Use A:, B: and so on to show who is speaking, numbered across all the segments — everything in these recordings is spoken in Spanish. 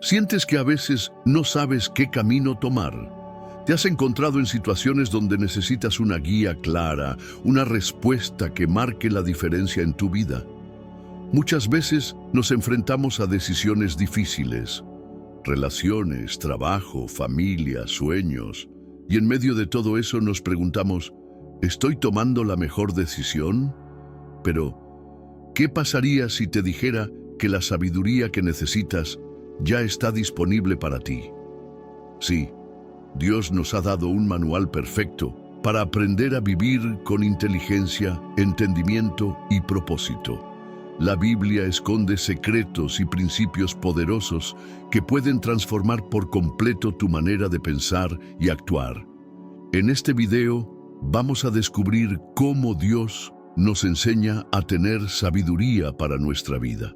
A: Sientes que a veces no sabes qué camino tomar. Te has encontrado en situaciones donde necesitas una guía clara, una respuesta que marque la diferencia en tu vida. Muchas veces nos enfrentamos a decisiones difíciles, relaciones, trabajo, familia, sueños, y en medio de todo eso nos preguntamos, ¿estoy tomando la mejor decisión? Pero, ¿qué pasaría si te dijera que la sabiduría que necesitas ya está disponible para ti? Sí, Dios nos ha dado un manual perfecto para aprender a vivir con inteligencia, entendimiento y propósito. La Biblia esconde secretos y principios poderosos que pueden transformar por completo tu manera de pensar y actuar. En este video vamos a descubrir cómo Dios nos enseña a tener sabiduría para nuestra vida.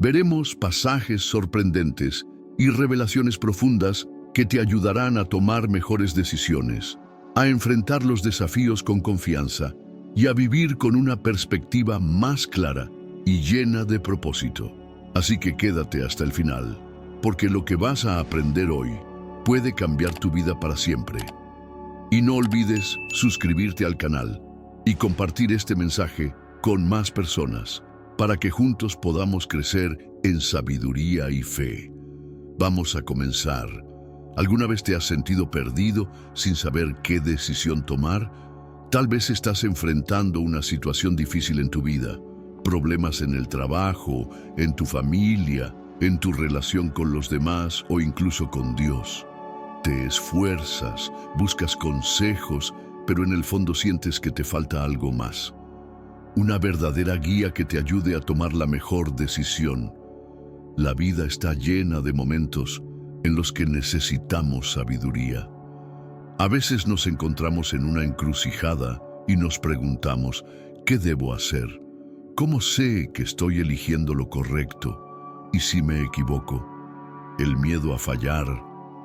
A: Veremos pasajes sorprendentes y revelaciones profundas que te ayudarán a tomar mejores decisiones, a enfrentar los desafíos con confianza y a vivir con una perspectiva más clara y llena de propósito. Así que quédate hasta el final, porque lo que vas a aprender hoy puede cambiar tu vida para siempre. Y no olvides suscribirte al canal y compartir este mensaje con más personas, para que juntos podamos crecer en sabiduría y fe. Vamos a comenzar. ¿Alguna vez te has sentido perdido sin saber qué decisión tomar? Tal vez estás enfrentando una situación difícil en tu vida, problemas en el trabajo, en tu familia, en tu relación con los demás o incluso con Dios. Te esfuerzas, buscas consejos, pero en el fondo sientes que te falta algo más. Una verdadera guía que te ayude a tomar la mejor decisión. La vida está llena de momentos en los que necesitamos sabiduría. A veces nos encontramos en una encrucijada y nos preguntamos, ¿qué debo hacer? ¿Cómo sé que estoy eligiendo lo correcto? ¿Y si me equivoco? El miedo a fallar,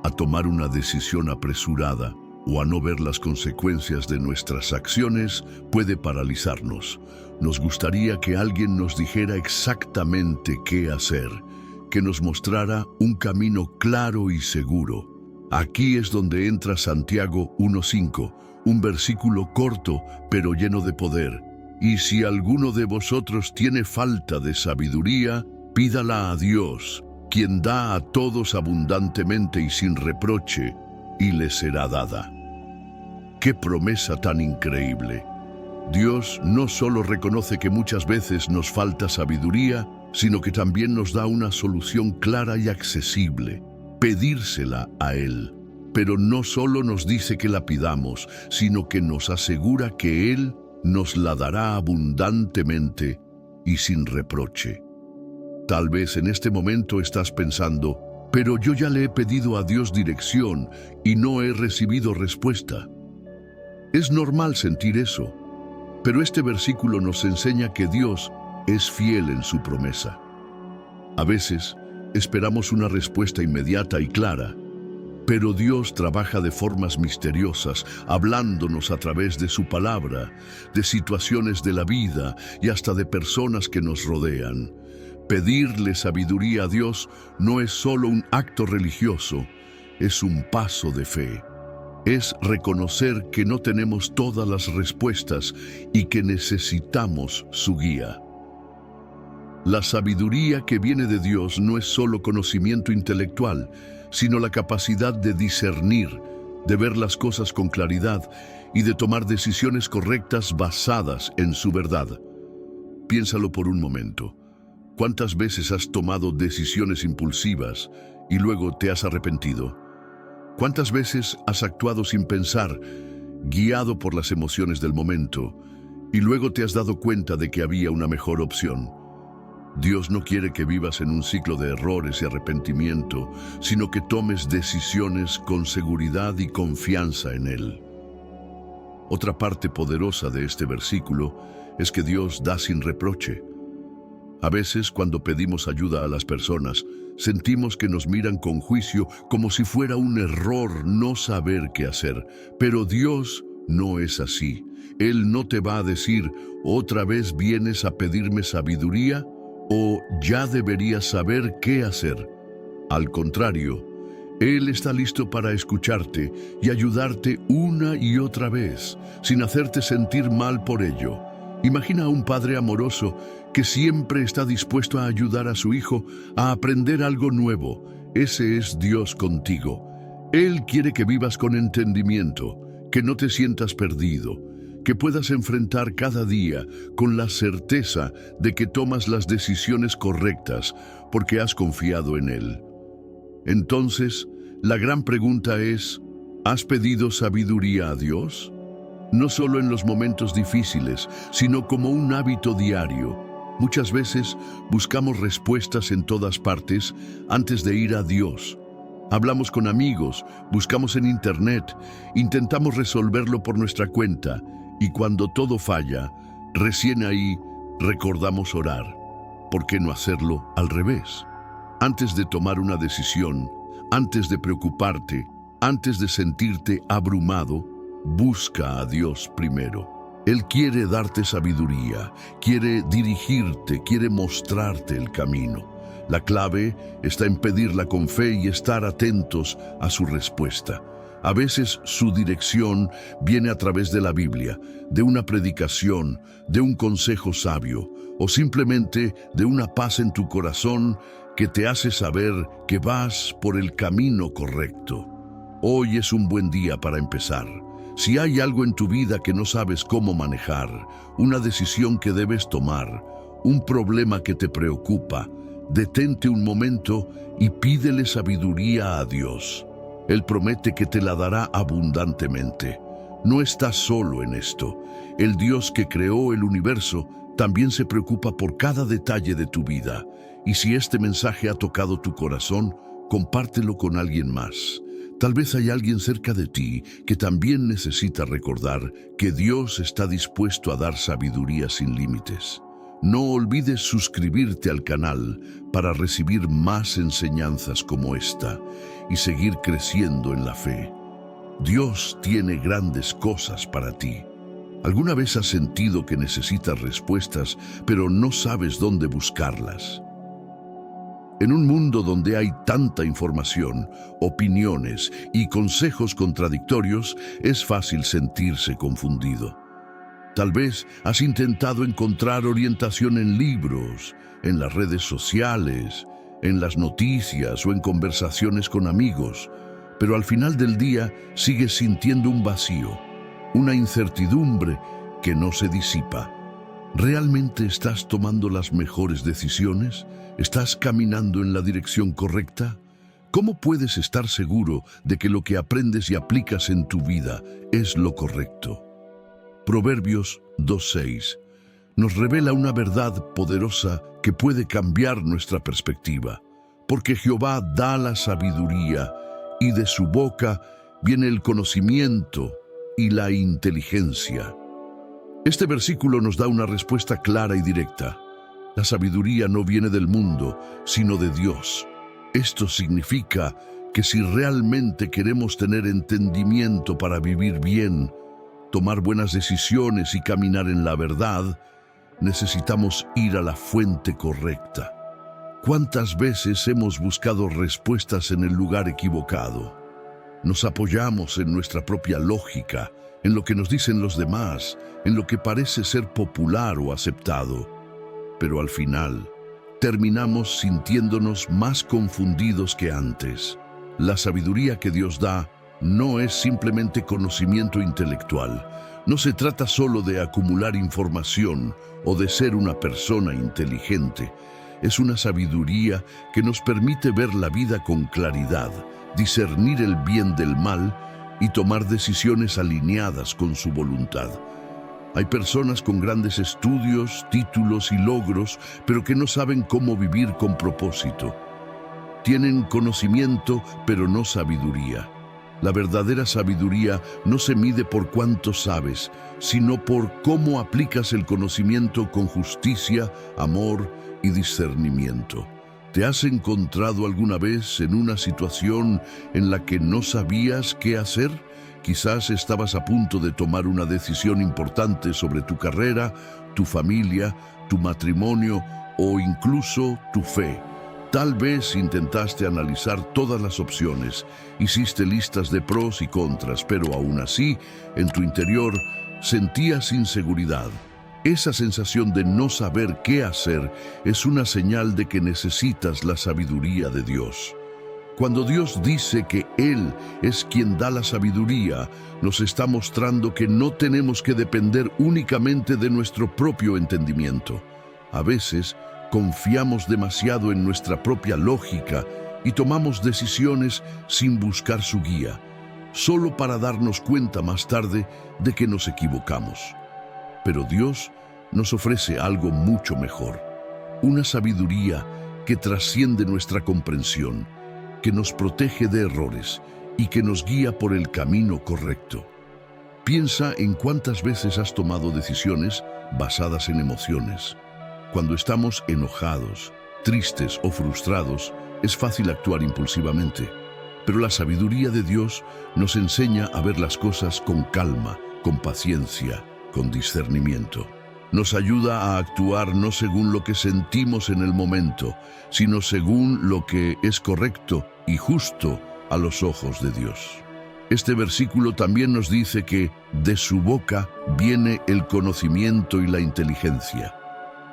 A: a tomar una decisión apresurada o a no ver las consecuencias de nuestras acciones puede paralizarnos. Nos gustaría que alguien nos dijera exactamente qué hacer, que nos mostrara un camino claro y seguro. Aquí es donde entra Santiago 1:5, un versículo corto pero lleno de poder. Y si alguno de vosotros tiene falta de sabiduría, pídala a Dios, quien da a todos abundantemente y sin reproche, y le será dada. ¡Qué promesa tan increíble! Dios no solo reconoce que muchas veces nos falta sabiduría, sino que también nos da una solución clara y accesible: pedírsela a Él. Pero no solo nos dice que la pidamos, sino que nos asegura que Él nos la dará abundantemente y sin reproche. Tal vez en este momento estás pensando, pero yo ya le he pedido a Dios dirección y no he recibido respuesta. Es normal sentir eso, pero este versículo nos enseña que Dios es fiel en su promesa. A veces esperamos una respuesta inmediata y clara, pero Dios trabaja de formas misteriosas, hablándonos a través de su palabra, de situaciones de la vida y hasta de personas que nos rodean. Pedirle sabiduría a Dios no es solo un acto religioso, es un paso de fe. Es reconocer que no tenemos todas las respuestas y que necesitamos su guía. La sabiduría que viene de Dios no es solo conocimiento intelectual, sino la capacidad de discernir, de ver las cosas con claridad y de tomar decisiones correctas basadas en su verdad. Piénsalo por un momento. ¿Cuántas veces has tomado decisiones impulsivas y luego te has arrepentido? ¿Cuántas veces has actuado sin pensar, guiado por las emociones del momento, y luego te has dado cuenta de que había una mejor opción? Dios no quiere que vivas en un ciclo de errores y arrepentimiento, sino que tomes decisiones con seguridad y confianza en Él. Otra parte poderosa de este versículo es que Dios da sin reproche. A veces, cuando pedimos ayuda a las personas, sentimos que nos miran con juicio como si fuera un error no saber qué hacer. Pero Dios no es así. Él no te va a decir, ¿otra vez vienes a pedirme sabiduría? O ya deberías saber qué hacer. Al contrario, Él está listo para escucharte y ayudarte una y otra vez, sin hacerte sentir mal por ello. Imagina a un padre amoroso que siempre está dispuesto a ayudar a su hijo a aprender algo nuevo. Ese es Dios contigo. Él quiere que vivas con entendimiento, que no te sientas perdido, que puedas enfrentar cada día con la certeza de que tomas las decisiones correctas porque has confiado en Él. Entonces, la gran pregunta es, ¿has pedido sabiduría a Dios? No solo en los momentos difíciles, sino como un hábito diario. Muchas veces buscamos respuestas en todas partes antes de ir a Dios. Hablamos con amigos, buscamos en internet, intentamos resolverlo por nuestra cuenta y cuando todo falla, recién ahí recordamos orar. ¿Por qué no hacerlo al revés? Antes de tomar una decisión, antes de preocuparte, antes de sentirte abrumado, busca a Dios primero. Él quiere darte sabiduría, quiere dirigirte, quiere mostrarte el camino. La clave está en pedirla con fe y estar atentos a su respuesta. A veces su dirección viene a través de la Biblia, de una predicación, de un consejo sabio o simplemente de una paz en tu corazón que te hace saber que vas por el camino correcto. Hoy es un buen día para empezar. Si hay algo en tu vida que no sabes cómo manejar, una decisión que debes tomar, un problema que te preocupa, detente un momento y pídele sabiduría a Dios. Él promete que te la dará abundantemente. No estás solo en esto. El Dios que creó el universo también se preocupa por cada detalle de tu vida. Y si este mensaje ha tocado tu corazón, compártelo con alguien más. Tal vez hay alguien cerca de ti que también necesita recordar que Dios está dispuesto a dar sabiduría sin límites. No olvides suscribirte al canal para recibir más enseñanzas como esta y seguir creciendo en la fe. Dios tiene grandes cosas para ti. ¿Alguna vez has sentido que necesitas respuestas, pero no sabes dónde buscarlas? En un mundo donde hay tanta información, opiniones y consejos contradictorios, es fácil sentirse confundido. Tal vez has intentado encontrar orientación en libros, en las redes sociales, en las noticias o en conversaciones con amigos, pero al final del día sigues sintiendo un vacío, una incertidumbre que no se disipa. ¿Realmente estás tomando las mejores decisiones? ¿Estás caminando en la dirección correcta? ¿Cómo puedes estar seguro de que lo que aprendes y aplicas en tu vida es lo correcto? Proverbios 2:6 nos revela una verdad poderosa que puede cambiar nuestra perspectiva. Porque Jehová da la sabiduría, y de su boca viene el conocimiento y la inteligencia. Este versículo nos da una respuesta clara y directa. La sabiduría no viene del mundo, sino de Dios. Esto significa que si realmente queremos tener entendimiento para vivir bien, tomar buenas decisiones y caminar en la verdad, necesitamos ir a la fuente correcta. ¿Cuántas veces hemos buscado respuestas en el lugar equivocado? Nos apoyamos en nuestra propia lógica, en lo que nos dicen los demás, en lo que parece ser popular o aceptado. Pero al final, terminamos sintiéndonos más confundidos que antes. La sabiduría que Dios da no es simplemente conocimiento intelectual. No se trata solo de acumular información o de ser una persona inteligente. Es una sabiduría que nos permite ver la vida con claridad, discernir el bien del mal y tomar decisiones alineadas con su voluntad. Hay personas con grandes estudios, títulos y logros, pero que no saben cómo vivir con propósito. Tienen conocimiento, pero no sabiduría. La verdadera sabiduría no se mide por cuánto sabes, sino por cómo aplicas el conocimiento con justicia, amor y discernimiento. ¿Te has encontrado alguna vez en una situación en la que no sabías qué hacer? Quizás estabas a punto de tomar una decisión importante sobre tu carrera, tu familia, tu matrimonio o incluso tu fe. Tal vez intentaste analizar todas las opciones, hiciste listas de pros y contras, pero aún así, en tu interior, sentías inseguridad. Esa sensación de no saber qué hacer es una señal de que necesitas la sabiduría de Dios. Cuando Dios dice que Él es quien da la sabiduría, nos está mostrando que no tenemos que depender únicamente de nuestro propio entendimiento. A veces, confiamos demasiado en nuestra propia lógica y tomamos decisiones sin buscar su guía, solo para darnos cuenta más tarde de que nos equivocamos. Pero Dios nos ofrece algo mucho mejor, una sabiduría que trasciende nuestra comprensión, que nos protege de errores y que nos guía por el camino correcto. Piensa en cuántas veces has tomado decisiones basadas en emociones. Cuando estamos enojados, tristes o frustrados, es fácil actuar impulsivamente. Pero la sabiduría de Dios nos enseña a ver las cosas con calma, con paciencia, con discernimiento. Nos ayuda a actuar no según lo que sentimos en el momento, sino según lo que es correcto y justo a los ojos de Dios. Este versículo también nos dice que de su boca viene el conocimiento y la inteligencia.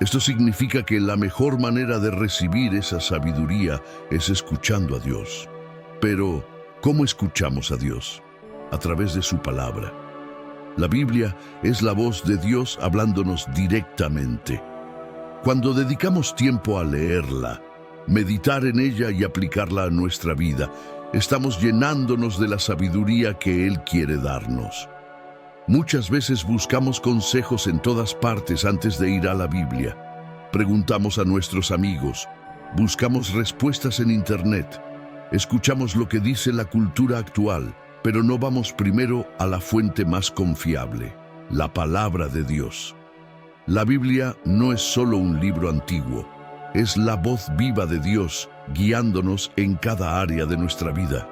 A: Esto significa que la mejor manera de recibir esa sabiduría es escuchando a Dios. Pero, ¿cómo escuchamos a Dios? A través de su palabra. La Biblia es la voz de Dios hablándonos directamente. Cuando dedicamos tiempo a leerla, meditar en ella y aplicarla a nuestra vida, estamos llenándonos de la sabiduría que Él quiere darnos. Muchas veces buscamos consejos en todas partes antes de ir a la Biblia. Preguntamos a nuestros amigos, buscamos respuestas en Internet, escuchamos lo que dice la cultura actual, pero no vamos primero a la fuente más confiable, la palabra de Dios. La Biblia no es solo un libro antiguo, es la voz viva de Dios guiándonos en cada área de nuestra vida.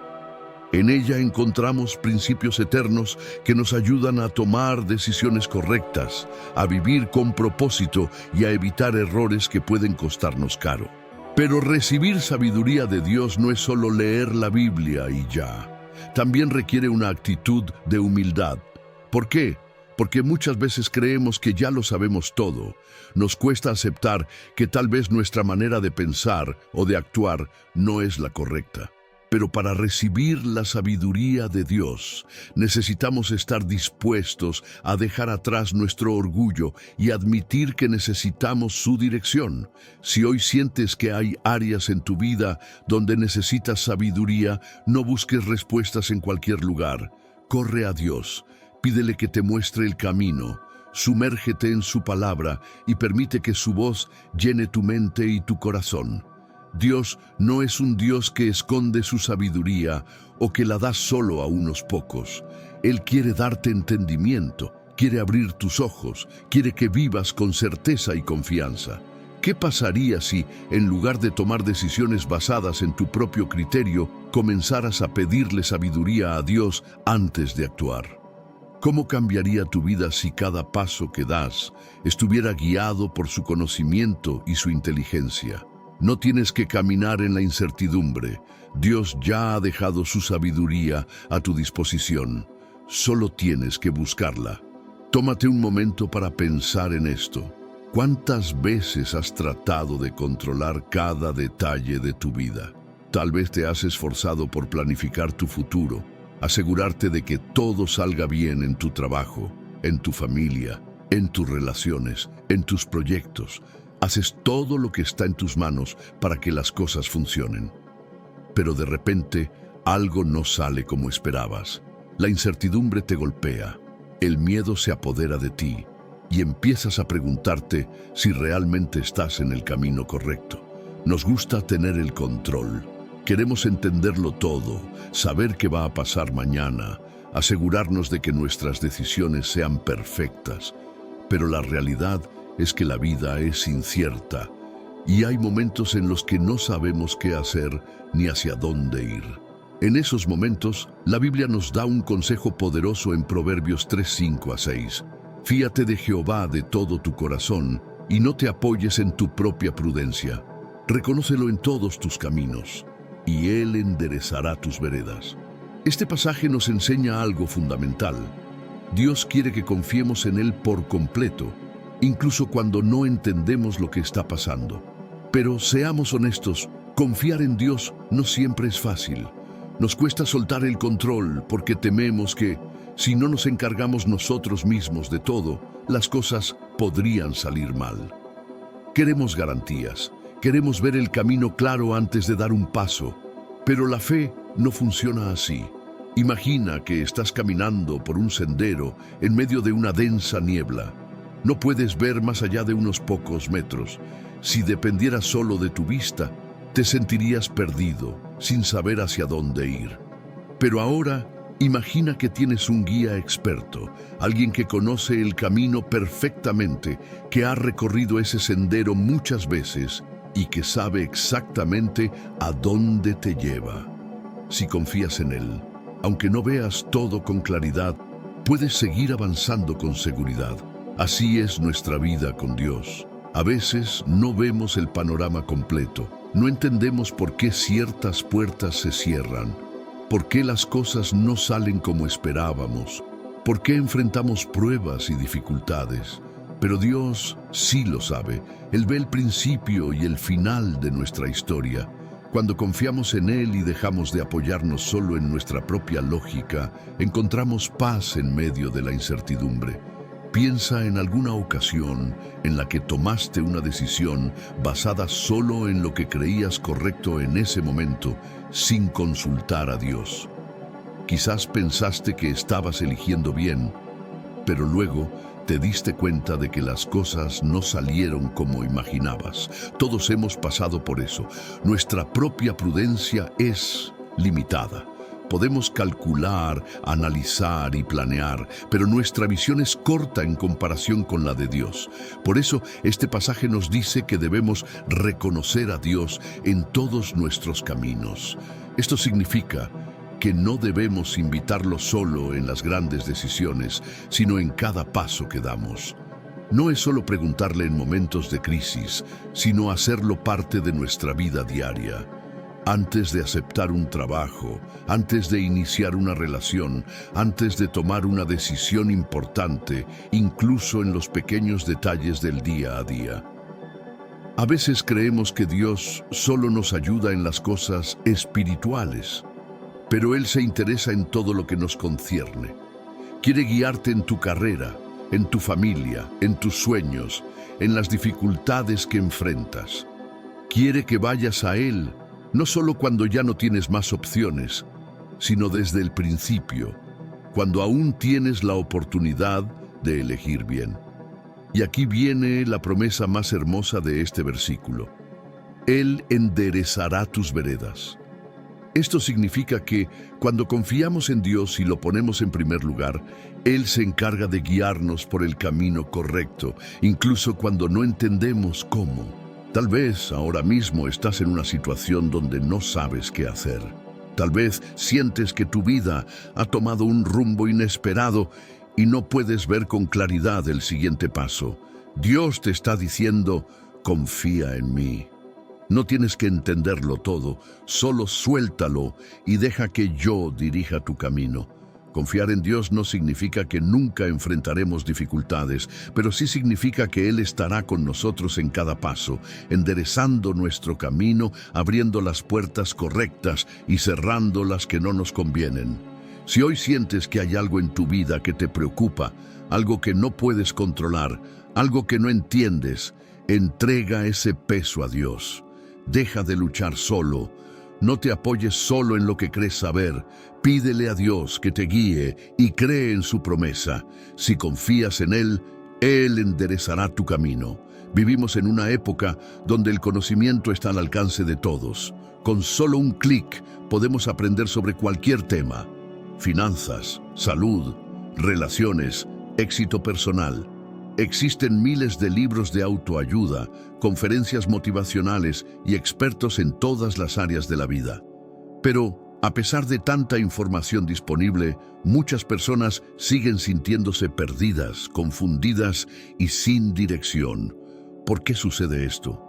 A: En ella encontramos principios eternos que nos ayudan a tomar decisiones correctas, a vivir con propósito y a evitar errores que pueden costarnos caro. Pero recibir sabiduría de Dios no es solo leer la Biblia y ya. También requiere una actitud de humildad. ¿Por qué? Porque muchas veces creemos que ya lo sabemos todo. Nos cuesta aceptar que tal vez nuestra manera de pensar o de actuar no es la correcta. Pero para recibir la sabiduría de Dios, necesitamos estar dispuestos a dejar atrás nuestro orgullo y admitir que necesitamos su dirección. Si hoy sientes que hay áreas en tu vida donde necesitas sabiduría, no busques respuestas en cualquier lugar. Corre a Dios, pídele que te muestre el camino, sumérgete en su palabra y permite que su voz llene tu mente y tu corazón. Dios no es un Dios que esconde su sabiduría o que la da solo a unos pocos. Él quiere darte entendimiento, quiere abrir tus ojos, quiere que vivas con certeza y confianza. ¿Qué pasaría si, en lugar de tomar decisiones basadas en tu propio criterio, comenzaras a pedirle sabiduría a Dios antes de actuar? ¿Cómo cambiaría tu vida si cada paso que das estuviera guiado por su conocimiento y su inteligencia? No tienes que caminar en la incertidumbre. Dios ya ha dejado su sabiduría a tu disposición. Solo tienes que buscarla. Tómate un momento para pensar en esto. ¿Cuántas veces has tratado de controlar cada detalle de tu vida? Tal vez te has esforzado por planificar tu futuro, asegurarte de que todo salga bien en tu trabajo, en tu familia, en tus relaciones, en tus proyectos. Haces todo lo que está en tus manos para que las cosas funcionen. Pero de repente, algo no sale como esperabas. La incertidumbre te golpea, el miedo se apodera de ti y empiezas a preguntarte si realmente estás en el camino correcto. Nos gusta tener el control. Queremos entenderlo todo, saber qué va a pasar mañana, asegurarnos de que nuestras decisiones sean perfectas. Pero la realidad es que la vida es incierta y hay momentos en los que no sabemos qué hacer ni hacia dónde ir. En esos momentos, la Biblia nos da un consejo poderoso en Proverbios 3:5-6. Fíate de Jehová de todo tu corazón y no te apoyes en tu propia prudencia. Reconócelo en todos tus caminos, y Él enderezará tus veredas. Este pasaje nos enseña algo fundamental. Dios quiere que confiemos en Él por completo, incluso cuando no entendemos lo que está pasando. Pero seamos honestos, confiar en Dios no siempre es fácil. Nos cuesta soltar el control porque tememos que, si no nos encargamos nosotros mismos de todo, las cosas podrían salir mal. Queremos garantías, queremos ver el camino claro antes de dar un paso, pero la fe no funciona así. Imagina que estás caminando por un sendero en medio de una densa niebla. No puedes ver más allá de unos pocos metros. Si dependiera solo de tu vista, te sentirías perdido, sin saber hacia dónde ir. Pero ahora, imagina que tienes un guía experto, alguien que conoce el camino perfectamente, que ha recorrido ese sendero muchas veces y que sabe exactamente a dónde te lleva. Si confías en Él, aunque no veas todo con claridad, puedes seguir avanzando con seguridad. Así es nuestra vida con Dios. A veces no vemos el panorama completo, no entendemos por qué ciertas puertas se cierran, por qué las cosas no salen como esperábamos, por qué enfrentamos pruebas y dificultades. Pero Dios sí lo sabe. Él ve el principio y el final de nuestra historia. Cuando confiamos en Él y dejamos de apoyarnos solo en nuestra propia lógica, encontramos paz en medio de la incertidumbre. Piensa en alguna ocasión en la que tomaste una decisión basada solo en lo que creías correcto en ese momento, sin consultar a Dios. Quizás pensaste que estabas eligiendo bien, pero luego te diste cuenta de que las cosas no salieron como imaginabas. Todos hemos pasado por eso. Nuestra propia prudencia es limitada. Podemos calcular, analizar y planear, pero nuestra visión es corta en comparación con la de Dios. Por eso, este pasaje nos dice que debemos reconocer a Dios en todos nuestros caminos. Esto significa que no debemos invitarlo solo en las grandes decisiones, sino en cada paso que damos. No es solo preguntarle en momentos de crisis, sino hacerlo parte de nuestra vida diaria. Antes de aceptar un trabajo, antes de iniciar una relación, antes de tomar una decisión importante, incluso en los pequeños detalles del día a día. A veces creemos que Dios solo nos ayuda en las cosas espirituales, pero Él se interesa en todo lo que nos concierne. Quiere guiarte en tu carrera, en tu familia, en tus sueños, en las dificultades que enfrentas. Quiere que vayas a Él, no solo cuando ya no tienes más opciones, sino desde el principio, cuando aún tienes la oportunidad de elegir bien. Y aquí viene la promesa más hermosa de este versículo. Él enderezará tus veredas. Esto significa que, cuando confiamos en Dios y lo ponemos en primer lugar, Él se encarga de guiarnos por el camino correcto, incluso cuando no entendemos cómo. Tal vez ahora mismo estás en una situación donde no sabes qué hacer. Tal vez sientes que tu vida ha tomado un rumbo inesperado y no puedes ver con claridad el siguiente paso. Dios te está diciendo, confía en mí. No tienes que entenderlo todo, solo suéltalo y deja que yo dirija tu camino. Confiar en Dios no significa que nunca enfrentaremos dificultades, pero sí significa que Él estará con nosotros en cada paso, enderezando nuestro camino, abriendo las puertas correctas y cerrando las que no nos convienen. Si hoy sientes que hay algo en tu vida que te preocupa, algo que no puedes controlar, algo que no entiendes, entrega ese peso a Dios. Deja de luchar solo. No te apoyes solo en lo que crees saber. Pídele a Dios que te guíe y cree en su promesa. Si confías en Él, Él enderezará tu camino. Vivimos en una época donde el conocimiento está al alcance de todos. Con solo un clic podemos aprender sobre cualquier tema. Finanzas, salud, relaciones, éxito personal. Existen miles de libros de autoayuda, conferencias motivacionales y expertos en todas las áreas de la vida. Pero, a pesar de tanta información disponible, muchas personas siguen sintiéndose perdidas, confundidas y sin dirección. ¿Por qué sucede esto?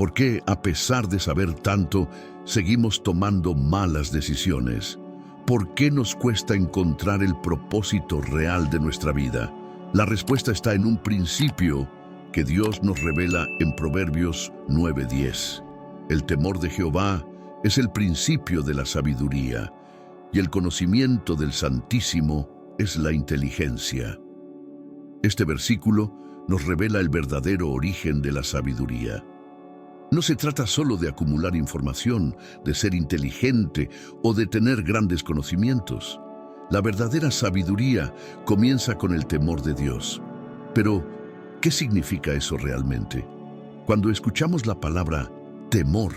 A: ¿Por qué, a pesar de saber tanto, seguimos tomando malas decisiones? ¿Por qué nos cuesta encontrar el propósito real de nuestra vida? La respuesta está en un principio que Dios nos revela en Proverbios 9:10. El temor de Jehová es el principio de la sabiduría, y el conocimiento del Santísimo es la inteligencia. Este versículo nos revela el verdadero origen de la sabiduría. No se trata solo de acumular información, de ser inteligente o de tener grandes conocimientos. La verdadera sabiduría comienza con el temor de Dios. Pero, ¿qué significa eso realmente? Cuando escuchamos la palabra temor,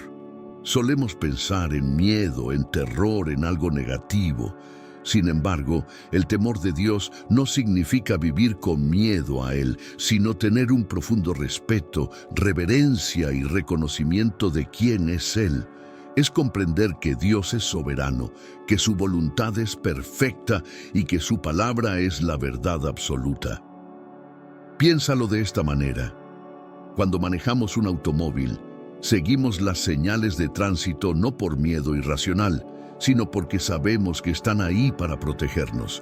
A: solemos pensar en miedo, en terror, en algo negativo. Sin embargo, el temor de Dios no significa vivir con miedo a Él, sino tener un profundo respeto, reverencia y reconocimiento de quién es Él. Es comprender que Dios es soberano, que su voluntad es perfecta y que su palabra es la verdad absoluta. Piénsalo de esta manera. Cuando manejamos un automóvil, seguimos las señales de tránsito no por miedo irracional, sino porque sabemos que están ahí para protegernos.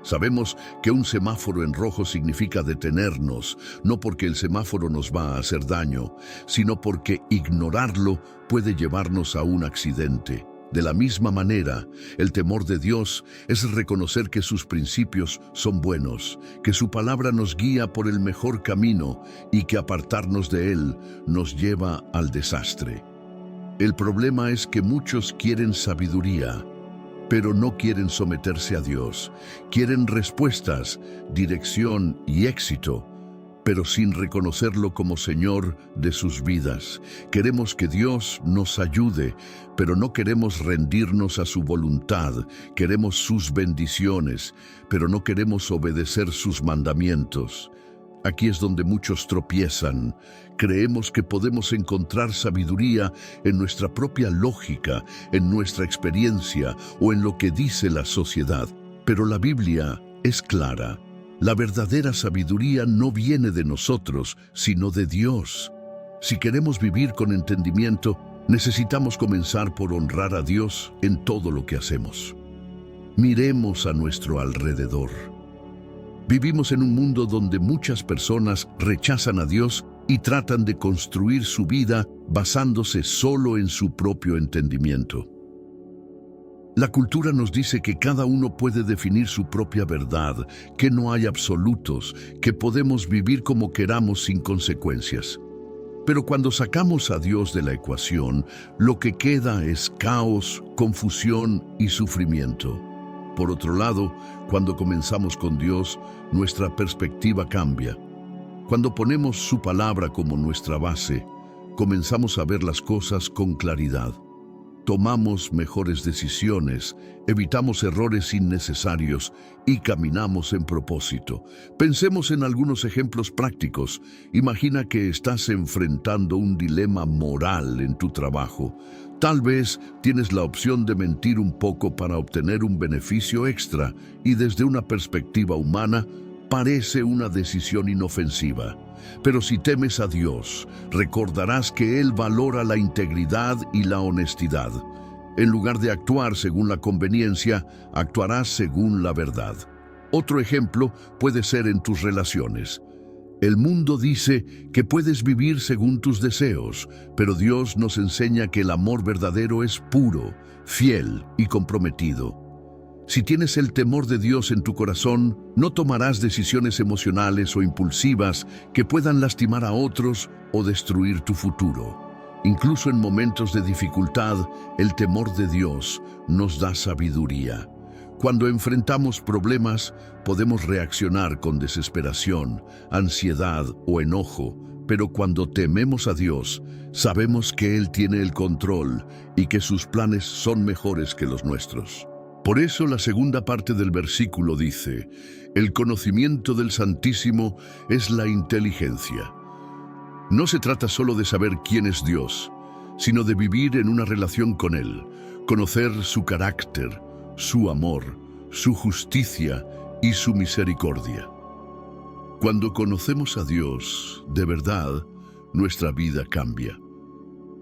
A: Sabemos que un semáforo en rojo significa detenernos, no porque el semáforo nos va a hacer daño, sino porque ignorarlo puede llevarnos a un accidente. De la misma manera, el temor de Dios es reconocer que sus principios son buenos, que su palabra nos guía por el mejor camino y que apartarnos de él nos lleva al desastre. El problema es que muchos quieren sabiduría, pero no quieren someterse a Dios. Quieren respuestas, dirección y éxito, pero sin reconocerlo como Señor de sus vidas. Queremos que Dios nos ayude, pero no queremos rendirnos a su voluntad. Queremos sus bendiciones, pero no queremos obedecer sus mandamientos. Aquí es donde muchos tropiezan. Creemos que podemos encontrar sabiduría en nuestra propia lógica, en nuestra experiencia o en lo que dice la sociedad. Pero la Biblia es clara. La verdadera sabiduría no viene de nosotros, sino de Dios. Si queremos vivir con entendimiento, necesitamos comenzar por honrar a Dios en todo lo que hacemos. Miremos a nuestro alrededor. Vivimos en un mundo donde muchas personas rechazan a Dios y tratan de construir su vida basándose solo en su propio entendimiento. La cultura nos dice que cada uno puede definir su propia verdad, que no hay absolutos, que podemos vivir como queramos sin consecuencias. Pero cuando sacamos a Dios de la ecuación, lo que queda es caos, confusión y sufrimiento. Por otro lado, cuando comenzamos con Dios, nuestra perspectiva cambia. Cuando ponemos su palabra como nuestra base, comenzamos a ver las cosas con claridad. Tomamos mejores decisiones, evitamos errores innecesarios y caminamos en propósito. Pensemos en algunos ejemplos prácticos. Imagina que estás enfrentando un dilema moral en tu trabajo. Tal vez tienes la opción de mentir un poco para obtener un beneficio extra y desde una perspectiva humana parece una decisión inofensiva. Pero si temes a Dios, recordarás que Él valora la integridad y la honestidad. En lugar de actuar según la conveniencia, actuarás según la verdad. Otro ejemplo puede ser en tus relaciones. El mundo dice que puedes vivir según tus deseos, pero Dios nos enseña que el amor verdadero es puro, fiel y comprometido. Si tienes el temor de Dios en tu corazón, no tomarás decisiones emocionales o impulsivas que puedan lastimar a otros o destruir tu futuro. Incluso en momentos de dificultad, el temor de Dios nos da sabiduría. Cuando enfrentamos problemas, podemos reaccionar con desesperación, ansiedad o enojo, pero cuando tememos a Dios, sabemos que Él tiene el control y que sus planes son mejores que los nuestros. Por eso la segunda parte del versículo dice, el conocimiento del Santísimo es la inteligencia. No se trata solo de saber quién es Dios, sino de vivir en una relación con Él, conocer su carácter, su amor, su justicia y su misericordia. Cuando conocemos a Dios, de verdad, nuestra vida cambia.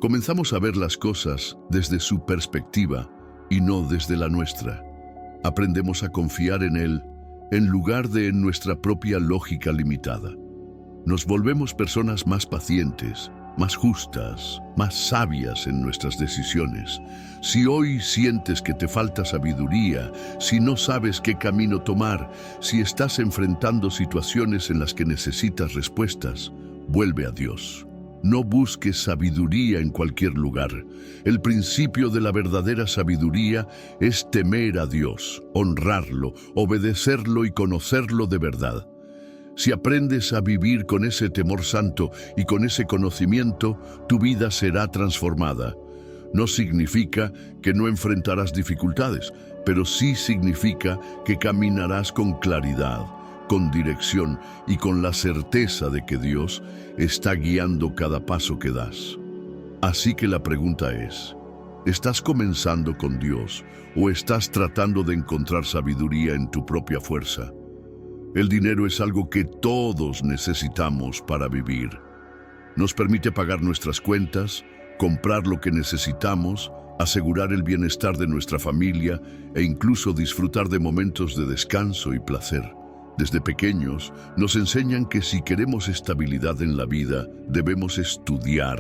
A: Comenzamos a ver las cosas desde su perspectiva y no desde la nuestra. Aprendemos a confiar en Él en lugar de en nuestra propia lógica limitada. Nos volvemos personas más pacientes, más justas, más sabias en nuestras decisiones. Si hoy sientes que te falta sabiduría, si no sabes qué camino tomar, si estás enfrentando situaciones en las que necesitas respuestas, vuelve a Dios. No busques sabiduría en cualquier lugar. El principio de la verdadera sabiduría es temer a Dios, honrarlo, obedecerlo y conocerlo de verdad. Si aprendes a vivir con ese temor santo y con ese conocimiento, tu vida será transformada. No significa que no enfrentarás dificultades, pero sí significa que caminarás con claridad, con dirección y con la certeza de que Dios está guiando cada paso que das. Así que la pregunta es, ¿estás comenzando con Dios o estás tratando de encontrar sabiduría en tu propia fuerza? El dinero es algo que todos necesitamos para vivir. Nos permite pagar nuestras cuentas, comprar lo que necesitamos, asegurar el bienestar de nuestra familia e incluso disfrutar de momentos de descanso y placer. Desde pequeños nos enseñan que si queremos estabilidad en la vida, debemos estudiar,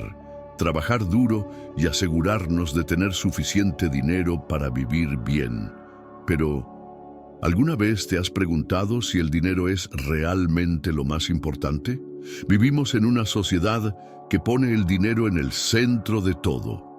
A: trabajar duro y asegurarnos de tener suficiente dinero para vivir bien. Pero, ¿alguna vez te has preguntado si el dinero es realmente lo más importante? Vivimos en una sociedad que pone el dinero en el centro de todo.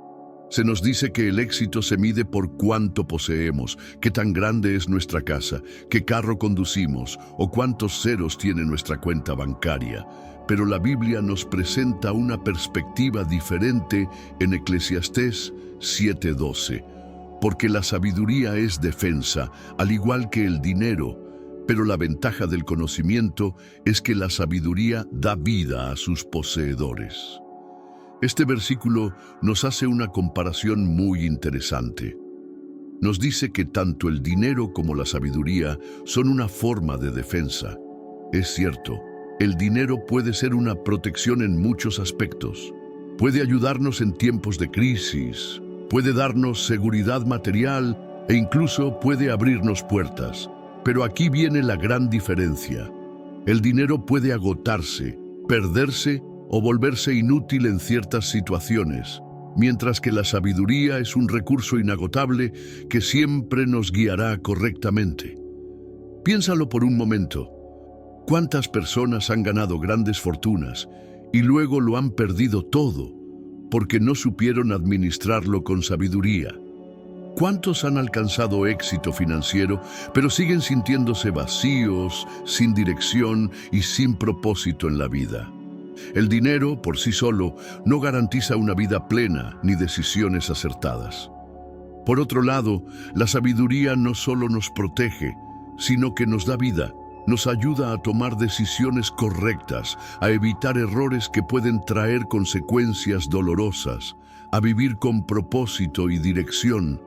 A: Se nos dice que el éxito se mide por cuánto poseemos, qué tan grande es nuestra casa, qué carro conducimos o cuántos ceros tiene nuestra cuenta bancaria. Pero la Biblia nos presenta una perspectiva diferente en Eclesiastés 7:12. Porque la sabiduría es defensa, al igual que el dinero, pero la ventaja del conocimiento es que la sabiduría da vida a sus poseedores. Este versículo nos hace una comparación muy interesante. Nos dice que tanto el dinero como la sabiduría son una forma de defensa. Es cierto, el dinero puede ser una protección en muchos aspectos. Puede ayudarnos en tiempos de crisis, puede darnos seguridad material e incluso puede abrirnos puertas. Pero aquí viene la gran diferencia. El dinero puede agotarse, perderse o volverse inútil en ciertas situaciones, mientras que la sabiduría es un recurso inagotable que siempre nos guiará correctamente. Piénsalo por un momento. ¿Cuántas personas han ganado grandes fortunas y luego lo han perdido todo porque no supieron administrarlo con sabiduría? ¿Cuántos han alcanzado éxito financiero, pero siguen sintiéndose vacíos, sin dirección y sin propósito en la vida? El dinero, por sí solo, no garantiza una vida plena ni decisiones acertadas. Por otro lado, la sabiduría no solo nos protege, sino que nos da vida. Nos ayuda a tomar decisiones correctas, a evitar errores que pueden traer consecuencias dolorosas, a vivir con propósito y dirección.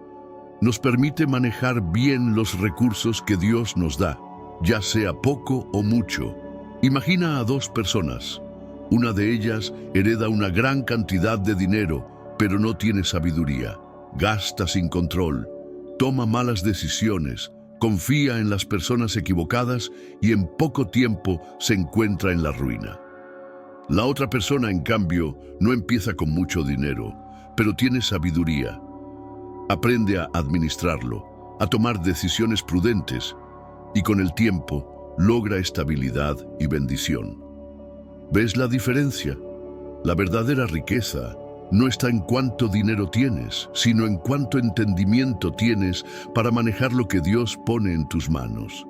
A: Nos permite manejar bien los recursos que Dios nos da, ya sea poco o mucho. Imagina a dos personas. Una de ellas hereda una gran cantidad de dinero, pero no tiene sabiduría. Gasta sin control, toma malas decisiones, confía en las personas equivocadas y en poco tiempo se encuentra en la ruina. La otra persona, en cambio, no empieza con mucho dinero, pero tiene sabiduría. Aprende a administrarlo, a tomar decisiones prudentes y con el tiempo logra estabilidad y bendición. ¿Ves la diferencia? La verdadera riqueza no está en cuánto dinero tienes, sino en cuánto entendimiento tienes para manejar lo que Dios pone en tus manos.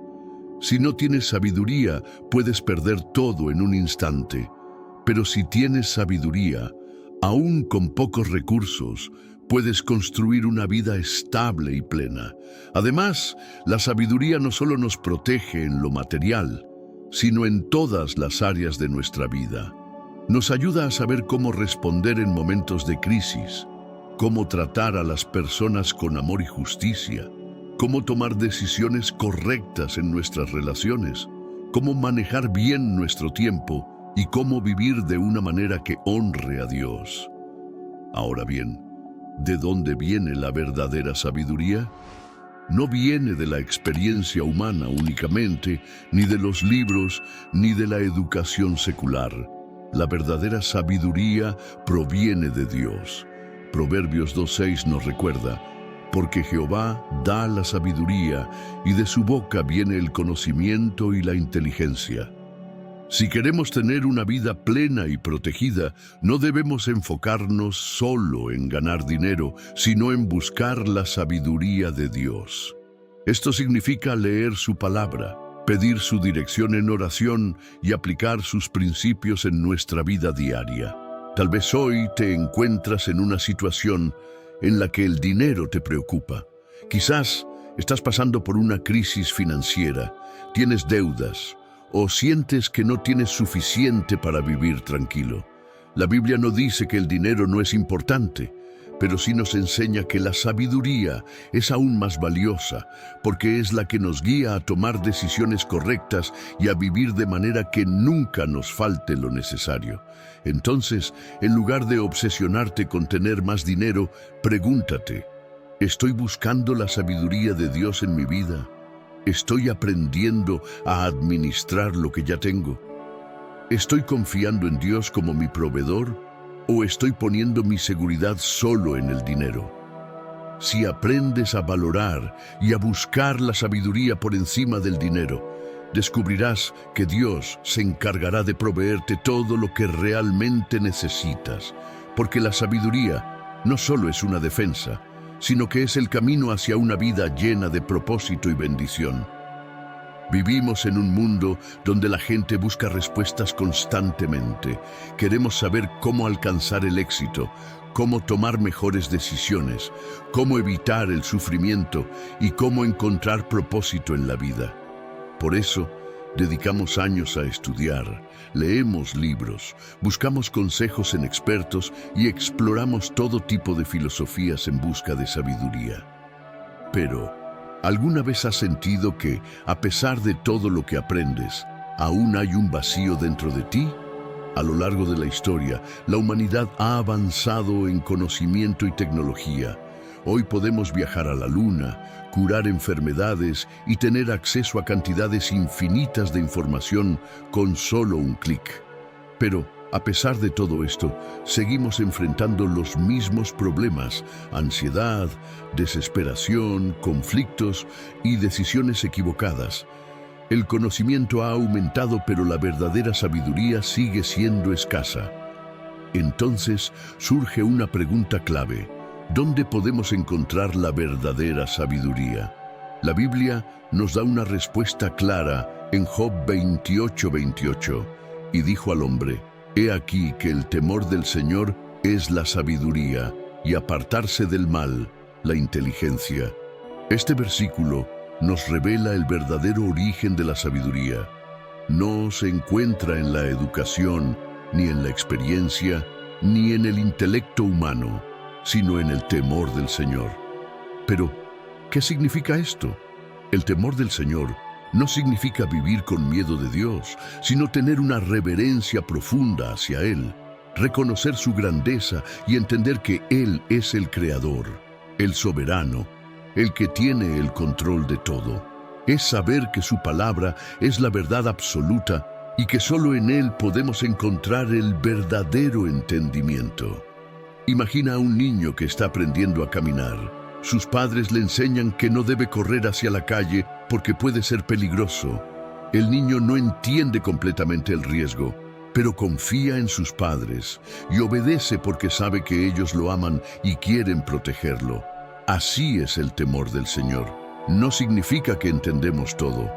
A: Si no tienes sabiduría, puedes perder todo en un instante. Pero si tienes sabiduría, aún con pocos recursos, puedes construir una vida estable y plena. Además, la sabiduría no solo nos protege en lo material, sino en todas las áreas de nuestra vida. Nos ayuda a saber cómo responder en momentos de crisis, cómo tratar a las personas con amor y justicia, cómo tomar decisiones correctas en nuestras relaciones, cómo manejar bien nuestro tiempo y cómo vivir de una manera que honre a Dios. Ahora bien, ¿de dónde viene la verdadera sabiduría? No viene de la experiencia humana únicamente, ni de los libros, ni de la educación secular. La verdadera sabiduría proviene de Dios. Proverbios 2:6 nos recuerda: porque Jehová da la sabiduría, y de su boca viene el conocimiento y la inteligencia. Si queremos tener una vida plena y protegida, no debemos enfocarnos solo en ganar dinero, sino en buscar la sabiduría de Dios. Esto significa leer su palabra, pedir su dirección en oración y aplicar sus principios en nuestra vida diaria. Tal vez hoy te encuentras en una situación en la que el dinero te preocupa. Quizás estás pasando por una crisis financiera, tienes deudas o sientes que no tienes suficiente para vivir tranquilo. La Biblia no dice que el dinero no es importante, pero sí nos enseña que la sabiduría es aún más valiosa, porque es la que nos guía a tomar decisiones correctas y a vivir de manera que nunca nos falte lo necesario. Entonces, en lugar de obsesionarte con tener más dinero, pregúntate: ¿estoy buscando la sabiduría de Dios en mi vida? ¿Estoy aprendiendo a administrar lo que ya tengo? ¿Estoy confiando en Dios como mi proveedor? ¿O estoy poniendo mi seguridad solo en el dinero? Si aprendes a valorar y a buscar la sabiduría por encima del dinero, descubrirás que Dios se encargará de proveerte todo lo que realmente necesitas, porque la sabiduría no solo es una defensa, sino que es el camino hacia una vida llena de propósito y bendición. Vivimos en un mundo donde la gente busca respuestas constantemente. Queremos saber cómo alcanzar el éxito, cómo tomar mejores decisiones, cómo evitar el sufrimiento y cómo encontrar propósito en la vida. Por eso, dedicamos años a estudiar, leemos libros, buscamos consejos en expertos y exploramos todo tipo de filosofías en busca de sabiduría. Pero, ¿alguna vez has sentido que, a pesar de todo lo que aprendes, aún hay un vacío dentro de ti? A lo largo de la historia, la humanidad ha avanzado en conocimiento y tecnología. Hoy podemos viajar a la Luna, curar enfermedades y tener acceso a cantidades infinitas de información con solo un clic. Pero, a pesar de todo esto, seguimos enfrentando los mismos problemas: ansiedad, desesperación, conflictos y decisiones equivocadas. El conocimiento ha aumentado, pero la verdadera sabiduría sigue siendo escasa. Entonces surge una pregunta clave: ¿dónde podemos encontrar la verdadera sabiduría? La Biblia nos da una respuesta clara en Job 28:28, y dijo al hombre: He aquí que el temor del Señor es la sabiduría, y apartarse del mal, la inteligencia. Este versículo nos revela el verdadero origen de la sabiduría. No se encuentra en la educación, ni en la experiencia, ni en el intelecto humano, sino en el temor del Señor. Pero, ¿qué significa esto? El temor del Señor no significa vivir con miedo de Dios, sino tener una reverencia profunda hacia Él, reconocer su grandeza y entender que Él es el Creador, el soberano, el que tiene el control de todo. Es saber que su palabra es la verdad absoluta y que solo en Él podemos encontrar el verdadero entendimiento. Imagina a un niño que está aprendiendo a caminar. Sus padres le enseñan que no debe correr hacia la calle porque puede ser peligroso. El niño no entiende completamente el riesgo, pero confía en sus padres y obedece porque sabe que ellos lo aman y quieren protegerlo. Así es el temor del Señor. No significa que entendemos todo,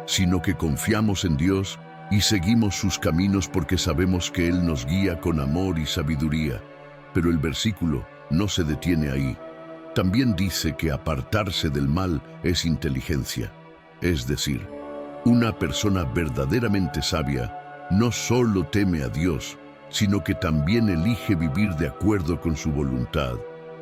A: sino que confiamos en Dios y seguimos sus caminos porque sabemos que Él nos guía con amor y sabiduría. Pero el versículo no se detiene ahí. También dice que apartarse del mal es inteligencia. Es decir, una persona verdaderamente sabia no solo teme a Dios, sino que también elige vivir de acuerdo con su voluntad.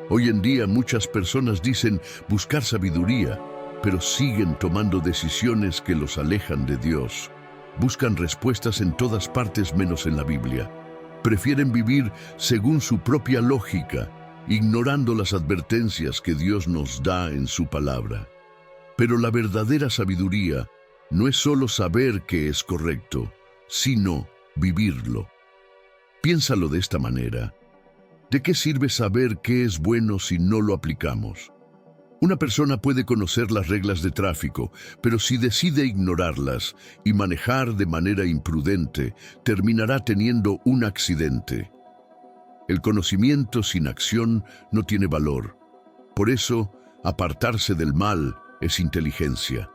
A: Hoy en día muchas personas dicen buscar sabiduría, pero siguen tomando decisiones que los alejan de Dios. Buscan respuestas en todas partes menos en la Biblia. Prefieren vivir según su propia lógica ignorando las advertencias que Dios nos da en su palabra. Pero la verdadera sabiduría no es solo saber qué es correcto, sino vivirlo. Piénsalo de esta manera. ¿De qué sirve saber qué es bueno si no lo aplicamos? Una persona puede conocer las reglas de tráfico, pero si decide ignorarlas y manejar de manera imprudente, terminará teniendo un accidente. El conocimiento sin acción no tiene valor. Por eso, apartarse del mal es inteligencia.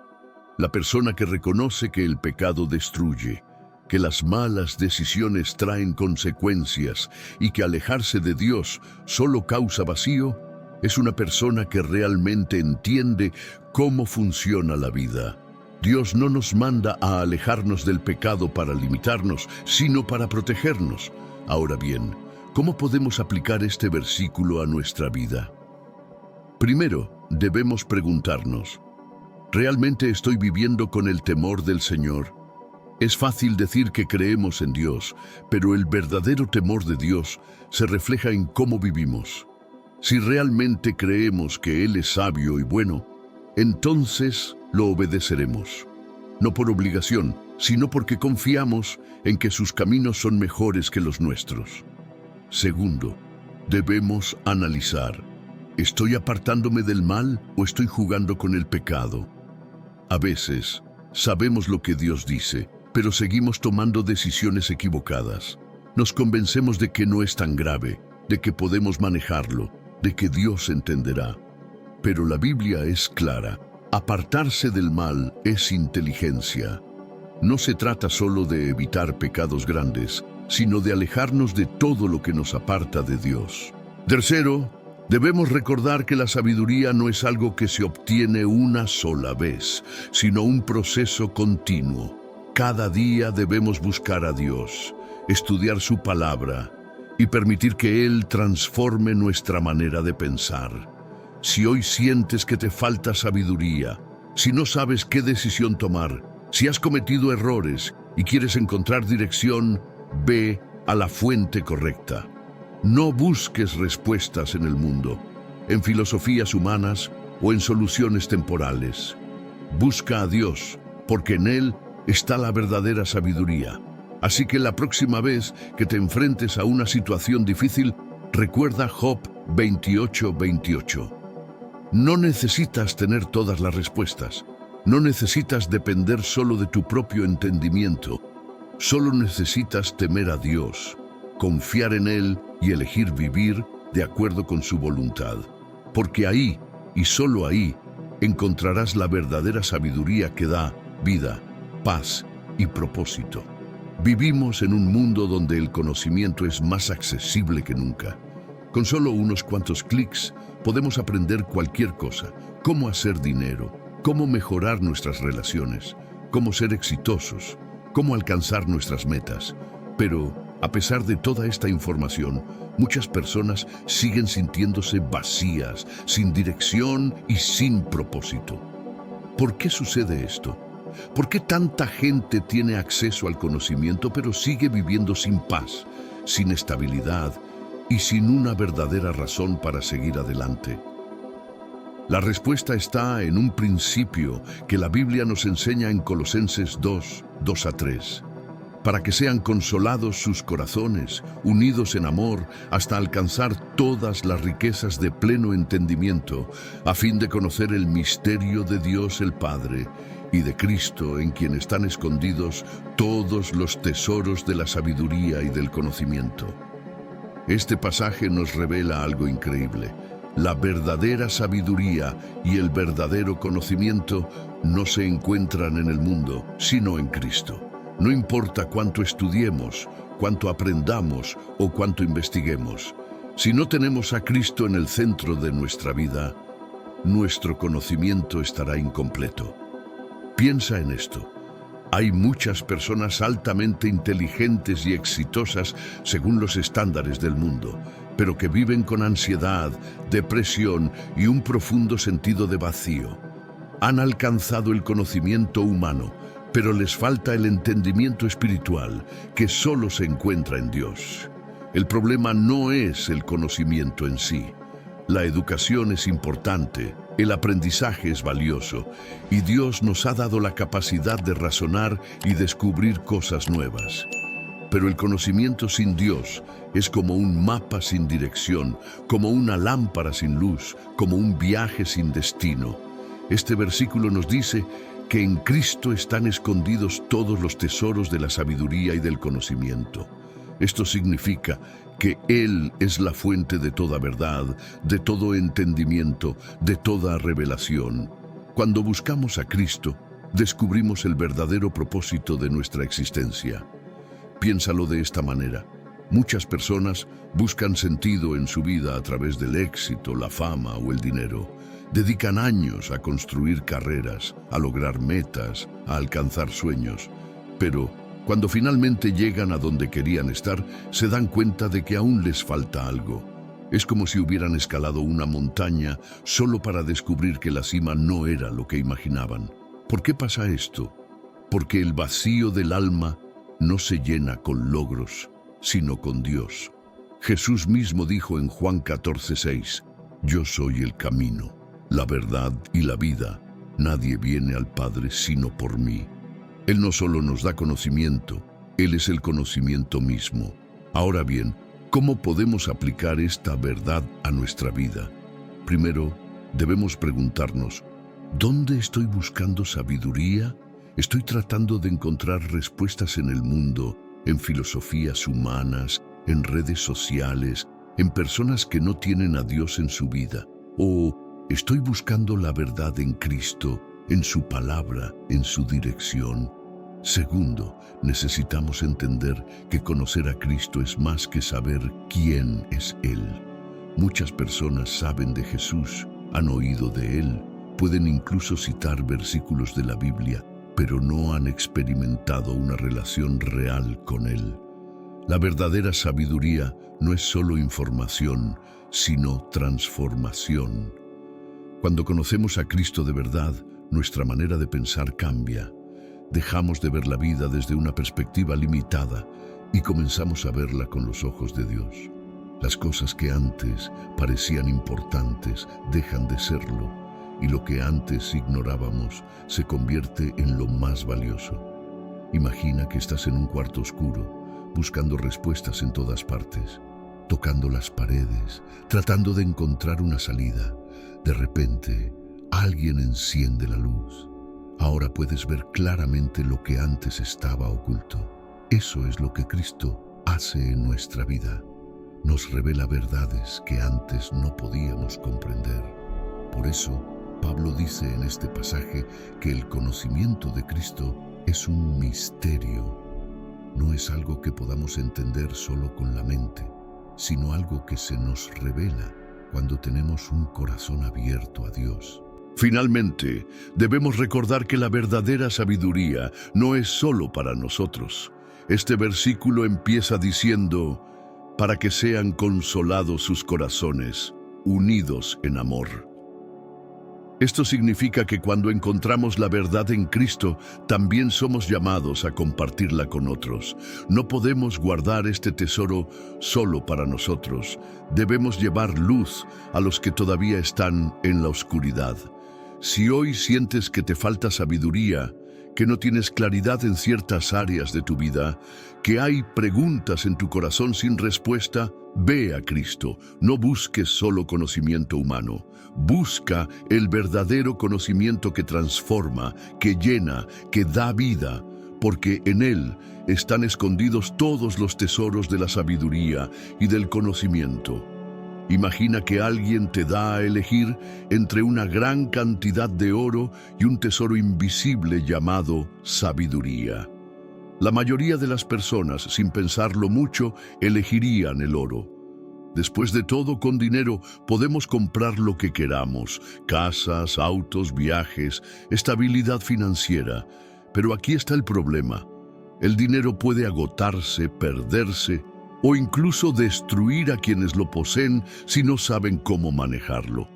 A: La persona que reconoce que el pecado destruye, que las malas decisiones traen consecuencias y que alejarse de Dios solo causa vacío, es una persona que realmente entiende cómo funciona la vida. Dios no nos manda a alejarnos del pecado para limitarnos, sino para protegernos. Ahora bien, ¿cómo podemos aplicar este versículo a nuestra vida? Primero, debemos preguntarnos, ¿realmente estoy viviendo con el temor del Señor? Es fácil decir que creemos en Dios, pero el verdadero temor de Dios se refleja en cómo vivimos. Si realmente creemos que Él es sabio y bueno, entonces lo obedeceremos. No por obligación, sino porque confiamos en que sus caminos son mejores que los nuestros. Segundo, debemos analizar, ¿estoy apartándome del mal o estoy jugando con el pecado? A veces, sabemos lo que Dios dice, pero seguimos tomando decisiones equivocadas. Nos convencemos de que no es tan grave, de que podemos manejarlo, de que Dios entenderá. Pero la Biblia es clara. Apartarse del mal es inteligencia. No se trata solo de evitar pecados grandes, sino de alejarnos de todo lo que nos aparta de Dios. Tercero, debemos recordar que la sabiduría no es algo que se obtiene una sola vez, sino un proceso continuo. Cada día debemos buscar a Dios, estudiar su palabra y permitir que Él transforme nuestra manera de pensar. Si hoy sientes que te falta sabiduría, si no sabes qué decisión tomar, si has cometido errores y quieres encontrar dirección, ve a la fuente correcta. No busques respuestas en el mundo, en filosofías humanas o en soluciones temporales. Busca a Dios, porque en Él está la verdadera sabiduría. Así que la próxima vez que te enfrentes a una situación difícil, recuerda Job 28:28. No necesitas tener todas las respuestas. No necesitas depender solo de tu propio entendimiento. Solo necesitas temer a Dios, confiar en Él y elegir vivir de acuerdo con su voluntad. Porque ahí, y solo ahí, encontrarás la verdadera sabiduría que da vida, paz y propósito. Vivimos en un mundo donde el conocimiento es más accesible que nunca. Con solo unos cuantos clics podemos aprender cualquier cosa: cómo hacer dinero, cómo mejorar nuestras relaciones, cómo ser exitosos, cómo alcanzar nuestras metas. Pero, a pesar de toda esta información, muchas personas siguen sintiéndose vacías, sin dirección y sin propósito. ¿Por qué sucede esto? ¿Por qué tanta gente tiene acceso al conocimiento pero sigue viviendo sin paz, sin estabilidad y sin una verdadera razón para seguir adelante? La respuesta está en un principio que la Biblia nos enseña en Colosenses 2:2-3. Para que sean consolados sus corazones, unidos en amor, hasta alcanzar todas las riquezas de pleno entendimiento, a fin de conocer el misterio de Dios el Padre y de Cristo, en quien están escondidos todos los tesoros de la sabiduría y del conocimiento. Este pasaje nos revela algo increíble. La verdadera sabiduría y el verdadero conocimiento no se encuentran en el mundo, sino en Cristo. No importa cuánto estudiemos, cuánto aprendamos o cuánto investiguemos. Si no tenemos a Cristo en el centro de nuestra vida, nuestro conocimiento estará incompleto. Piensa en esto. Hay muchas personas altamente inteligentes y exitosas según los estándares del mundo, pero que viven con ansiedad, depresión y un profundo sentido de vacío. Han alcanzado el conocimiento humano, pero les falta el entendimiento espiritual, que solo se encuentra en Dios. El problema no es el conocimiento en sí, La educación es importante, el aprendizaje es valioso, y Dios nos ha dado la capacidad de razonar y descubrir cosas nuevas. Pero el conocimiento sin Dios es como un mapa sin dirección, como una lámpara sin luz, como un viaje sin destino. Este versículo nos dice que en Cristo están escondidos todos los tesoros de la sabiduría y del conocimiento. Esto significa que Él es la fuente de toda verdad, de todo entendimiento, de toda revelación. Cuando buscamos a Cristo, descubrimos el verdadero propósito de nuestra existencia. Piénsalo de esta manera. Muchas personas buscan sentido en su vida a través del éxito, la fama o el dinero. Dedican años a construir carreras, a lograr metas, a alcanzar sueños. Pero cuando finalmente llegan a donde querían estar, se dan cuenta de que aún les falta algo. Es como si hubieran escalado una montaña solo para descubrir que la cima no era lo que imaginaban. ¿Por qué pasa esto? Porque el vacío del alma no se llena con logros, sino con Dios. Jesús mismo dijo en Juan 14:6, «Yo soy el camino, la verdad y la vida. Nadie viene al Padre sino por mí». Él no solo nos da conocimiento, Él es el conocimiento mismo. Ahora bien, ¿cómo podemos aplicar esta verdad a nuestra vida? Primero, debemos preguntarnos, ¿dónde estoy buscando sabiduría? ¿Estoy tratando de encontrar respuestas en el mundo, en filosofías humanas, en redes sociales, en personas que no tienen a Dios en su vida? ¿O estoy buscando la verdad en Cristo, en su palabra, en su dirección? Segundo, necesitamos entender que conocer a Cristo es más que saber quién es Él. Muchas personas saben de Jesús, han oído de Él, pueden incluso citar versículos de la Biblia, pero no han experimentado una relación real con Él. La verdadera sabiduría no es solo información, sino transformación. Cuando conocemos a Cristo de verdad, nuestra manera de pensar cambia. Dejamos de ver la vida desde una perspectiva limitada y comenzamos a verla con los ojos de Dios. Las cosas que antes parecían importantes dejan de serlo, y lo que antes ignorábamos se convierte en lo más valioso. Imagina que estás en un cuarto oscuro, buscando respuestas en todas partes, tocando las paredes, tratando de encontrar una salida. De repente, alguien enciende la luz. Ahora puedes ver claramente lo que antes estaba oculto. Eso es lo que Cristo hace en nuestra vida. Nos revela verdades que antes no podíamos comprender. Por eso, Pablo dice en este pasaje que el conocimiento de Cristo es un misterio. No es algo que podamos entender solo con la mente, sino algo que se nos revela cuando tenemos un corazón abierto a Dios. Finalmente, debemos recordar que la verdadera sabiduría no es solo para nosotros. Este versículo empieza diciendo, «Para que sean consolados sus corazones, unidos en amor». Esto significa que cuando encontramos la verdad en Cristo, también somos llamados a compartirla con otros. No podemos guardar este tesoro solo para nosotros. Debemos llevar luz a los que todavía están en la oscuridad. Si hoy sientes que te falta sabiduría, que no tienes claridad en ciertas áreas de tu vida, que hay preguntas en tu corazón sin respuesta, ve a Cristo. No busques solo conocimiento humano. Busca el verdadero conocimiento que transforma, que llena, que da vida, porque en Él están escondidos todos los tesoros de la sabiduría y del conocimiento. Imagina que alguien te da a elegir entre una gran cantidad de oro y un tesoro invisible llamado sabiduría. La mayoría de las personas, sin pensarlo mucho, elegirían el oro. Después de todo, con dinero podemos comprar lo que queramos: casas, autos, viajes, estabilidad financiera. Pero aquí está el problema. El dinero puede agotarse, perderse o incluso destruir a quienes lo poseen si no saben cómo manejarlo.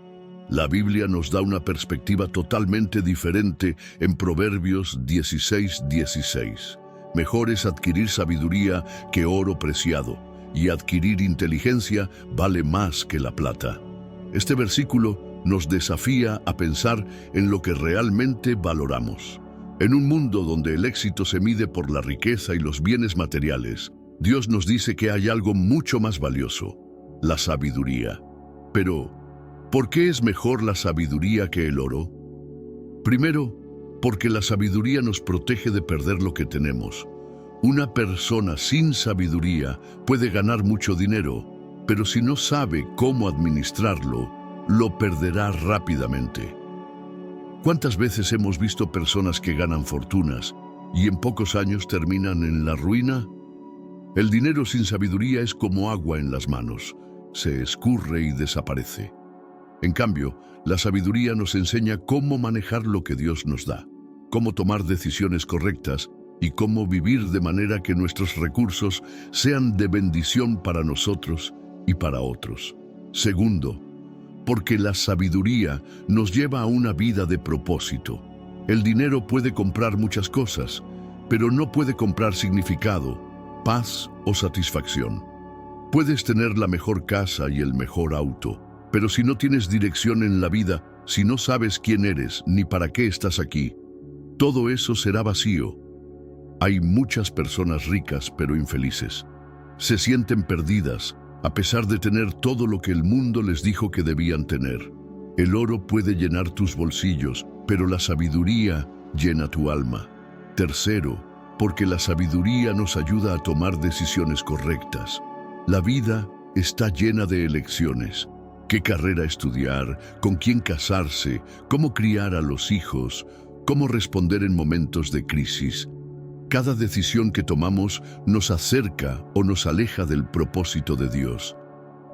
A: La Biblia nos da una perspectiva totalmente diferente en Proverbios 16:16. Mejor es adquirir sabiduría que oro preciado, y adquirir inteligencia vale más que la plata. Este versículo nos desafía a pensar en lo que realmente valoramos. En un mundo donde el éxito se mide por la riqueza y los bienes materiales, Dios nos dice que hay algo mucho más valioso: la sabiduría. Pero, ¿por qué es mejor la sabiduría que el oro? Primero, porque la sabiduría nos protege de perder lo que tenemos. Una persona sin sabiduría puede ganar mucho dinero, pero si no sabe cómo administrarlo, lo perderá rápidamente. ¿Cuántas veces hemos visto personas que ganan fortunas y en pocos años terminan en la ruina? El dinero sin sabiduría es como agua en las manos, se escurre y desaparece. En cambio, la sabiduría nos enseña cómo manejar lo que Dios nos da, cómo tomar decisiones correctas y cómo vivir de manera que nuestros recursos sean de bendición para nosotros y para otros. Segundo, porque la sabiduría nos lleva a una vida de propósito. El dinero puede comprar muchas cosas, pero no puede comprar significado, paz o satisfacción. Puedes tener la mejor casa y el mejor auto, pero si no tienes dirección en la vida, si no sabes quién eres ni para qué estás aquí, todo eso será vacío. Hay muchas personas ricas pero infelices. Se sienten perdidas, a pesar de tener todo lo que el mundo les dijo que debían tener. El oro puede llenar tus bolsillos, pero la sabiduría llena tu alma. Tercero, porque la sabiduría nos ayuda a tomar decisiones correctas. La vida está llena de elecciones. ¿Qué carrera estudiar? ¿Con quién casarse? ¿Cómo criar a los hijos? ¿Cómo responder en momentos de crisis? Cada decisión que tomamos nos acerca o nos aleja del propósito de Dios.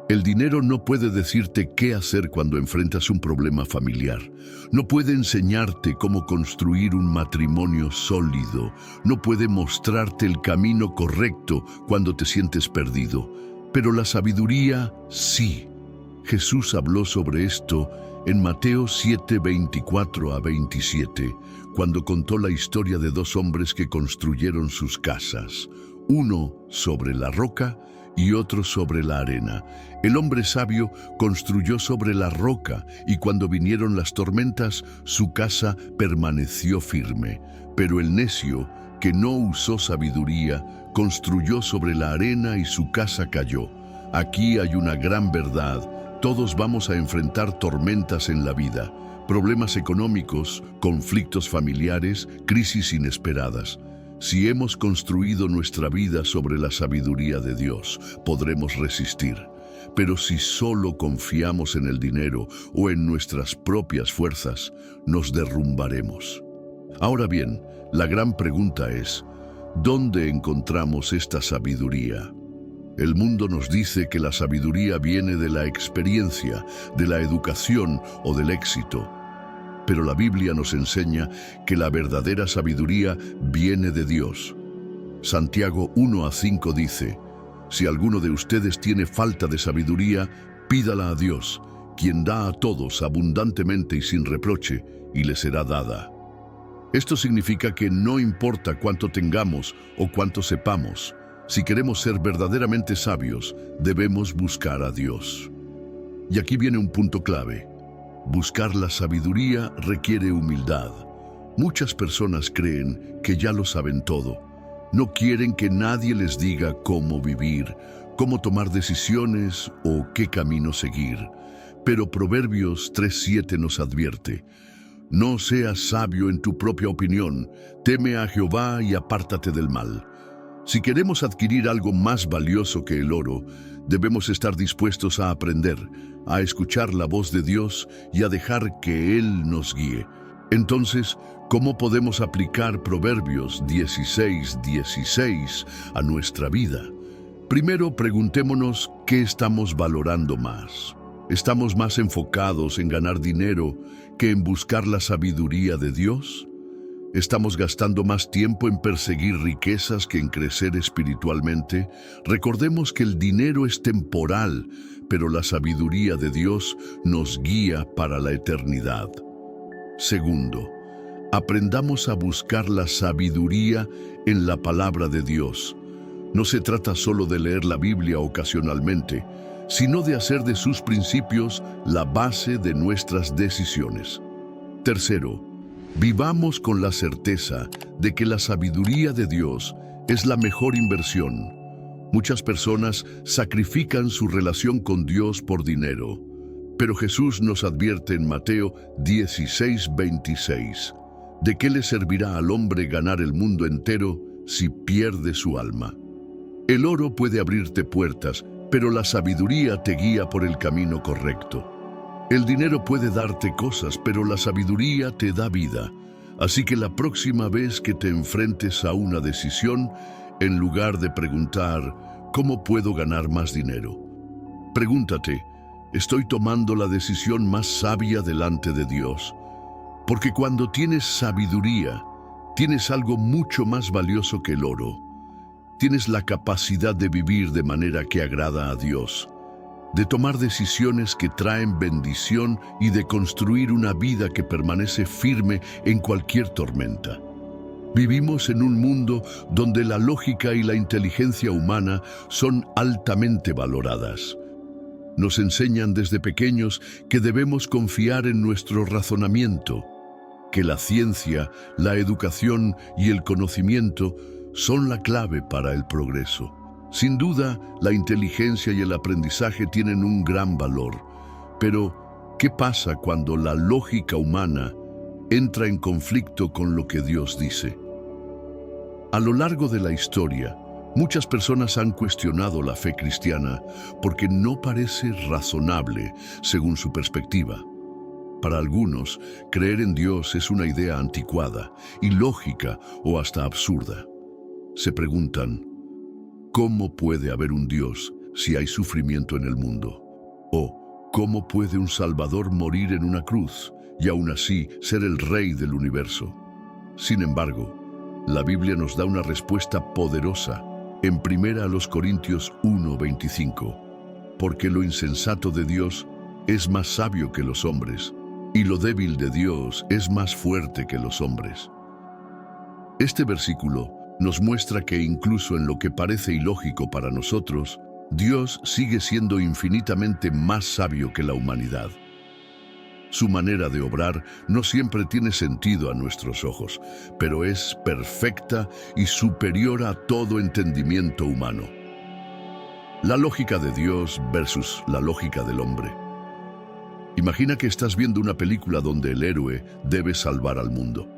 A: El dinero no puede decirte qué hacer cuando enfrentas un problema familiar. No puede enseñarte cómo construir un matrimonio sólido. No puede mostrarte el camino correcto cuando te sientes perdido. Pero la sabiduría sí. Jesús habló sobre esto en Mateo 7, 24 a 27, cuando contó la historia de dos hombres que construyeron sus casas, uno sobre la roca y otro sobre la arena. El hombre sabio construyó sobre la roca y cuando vinieron las tormentas, su casa permaneció firme. Pero el necio, que no usó sabiduría, construyó sobre la arena y su casa cayó. Aquí hay una gran verdad. Todos vamos a enfrentar tormentas en la vida, problemas económicos, conflictos familiares, crisis inesperadas. Si hemos construido nuestra vida sobre la sabiduría de Dios, podremos resistir. Pero si solo confiamos en el dinero o en nuestras propias fuerzas, nos derrumbaremos. Ahora bien, la gran pregunta es, ¿dónde encontramos esta sabiduría? El mundo nos dice que la sabiduría viene de la experiencia, de la educación o del éxito. Pero la Biblia nos enseña que la verdadera sabiduría viene de Dios. Santiago 1:5 dice, si alguno de ustedes tiene falta de sabiduría, pídala a Dios, quien da a todos abundantemente y sin reproche, y le será dada. Esto significa que no importa cuánto tengamos o cuánto sepamos, si queremos ser verdaderamente sabios, debemos buscar a Dios. Y aquí viene un punto clave. Buscar la sabiduría requiere humildad. Muchas personas creen que ya lo saben todo. No quieren que nadie les diga cómo vivir, cómo tomar decisiones o qué camino seguir. Pero Proverbios 3:7 nos advierte: no seas sabio en tu propia opinión, teme a Jehová y apártate del mal. Si queremos adquirir algo más valioso que el oro, debemos estar dispuestos a aprender, a escuchar la voz de Dios y a dejar que Él nos guíe. Entonces, ¿cómo podemos aplicar Proverbios 16:16 a nuestra vida? Primero, preguntémonos qué estamos valorando más. ¿Estamos más enfocados en ganar dinero que en buscar la sabiduría de Dios? ¿Estamos gastando más tiempo en perseguir riquezas que en crecer espiritualmente? Recordemos que el dinero es temporal, pero la sabiduría de Dios nos guía para la eternidad. Segundo, aprendamos a buscar la sabiduría en la palabra de Dios. No se trata solo de leer la Biblia ocasionalmente, sino de hacer de sus principios la base de nuestras decisiones. Tercero, vivamos con la certeza de que la sabiduría de Dios es la mejor inversión. Muchas personas sacrifican su relación con Dios por dinero, pero Jesús nos advierte en Mateo 16:26, ¿de qué le servirá al hombre ganar el mundo entero si pierde su alma? El oro puede abrirte puertas, pero la sabiduría te guía por el camino correcto. El dinero puede darte cosas, pero la sabiduría te da vida. Así que la próxima vez que te enfrentes a una decisión, en lugar de preguntar, ¿cómo puedo ganar más dinero?, pregúntate, ¿estoy tomando la decisión más sabia delante de Dios? Porque cuando tienes sabiduría, tienes algo mucho más valioso que el oro. Tienes la capacidad de vivir de manera que agrada a Dios, de tomar decisiones que traen bendición y de construir una vida que permanece firme en cualquier tormenta. Vivimos en un mundo donde la lógica y la inteligencia humana son altamente valoradas. Nos enseñan desde pequeños que debemos confiar en nuestro razonamiento, que la ciencia, la educación y el conocimiento son la clave para el progreso. Sin duda, la inteligencia y el aprendizaje tienen un gran valor, pero ¿qué pasa cuando la lógica humana entra en conflicto con lo que Dios dice? A lo largo de la historia, muchas personas han cuestionado la fe cristiana porque no parece razonable según su perspectiva. Para algunos, creer en Dios es una idea anticuada, ilógica o hasta absurda. Se preguntan, ¿cómo puede haber un Dios si hay sufrimiento en el mundo? ¿O cómo puede un Salvador morir en una cruz y aún así ser el Rey del universo? Sin embargo, la Biblia nos da una respuesta poderosa en 1 Corintios 1:25, porque lo insensato de Dios es más sabio que los hombres, y lo débil de Dios es más fuerte que los hombres. Este versículo nos muestra que incluso en lo que parece ilógico para nosotros, Dios sigue siendo infinitamente más sabio que la humanidad. Su manera de obrar no siempre tiene sentido a nuestros ojos, pero es perfecta y superior a todo entendimiento humano. La lógica de Dios versus la lógica del hombre. Imagina que estás viendo una película donde el héroe debe salvar al mundo.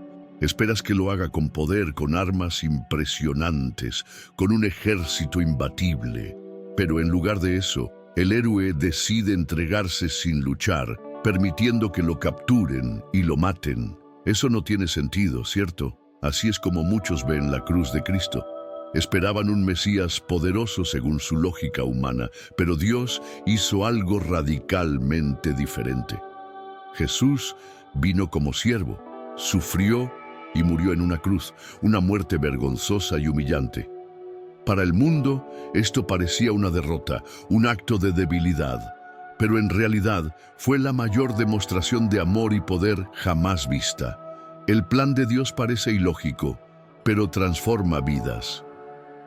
A: Esperas que lo haga con poder, con armas impresionantes, con un ejército imbatible. Pero en lugar de eso, el héroe decide entregarse sin luchar, permitiendo que lo capturen y lo maten. Eso no tiene sentido, ¿cierto? Así es como muchos ven la cruz de Cristo. Esperaban un Mesías poderoso según su lógica humana, pero Dios hizo algo radicalmente diferente. Jesús vino como siervo, sufrió y murió en una cruz, una muerte vergonzosa y humillante. Para el mundo, esto parecía una derrota, un acto de debilidad, pero en realidad fue la mayor demostración de amor y poder jamás vista. El plan de Dios parece ilógico, pero transforma vidas.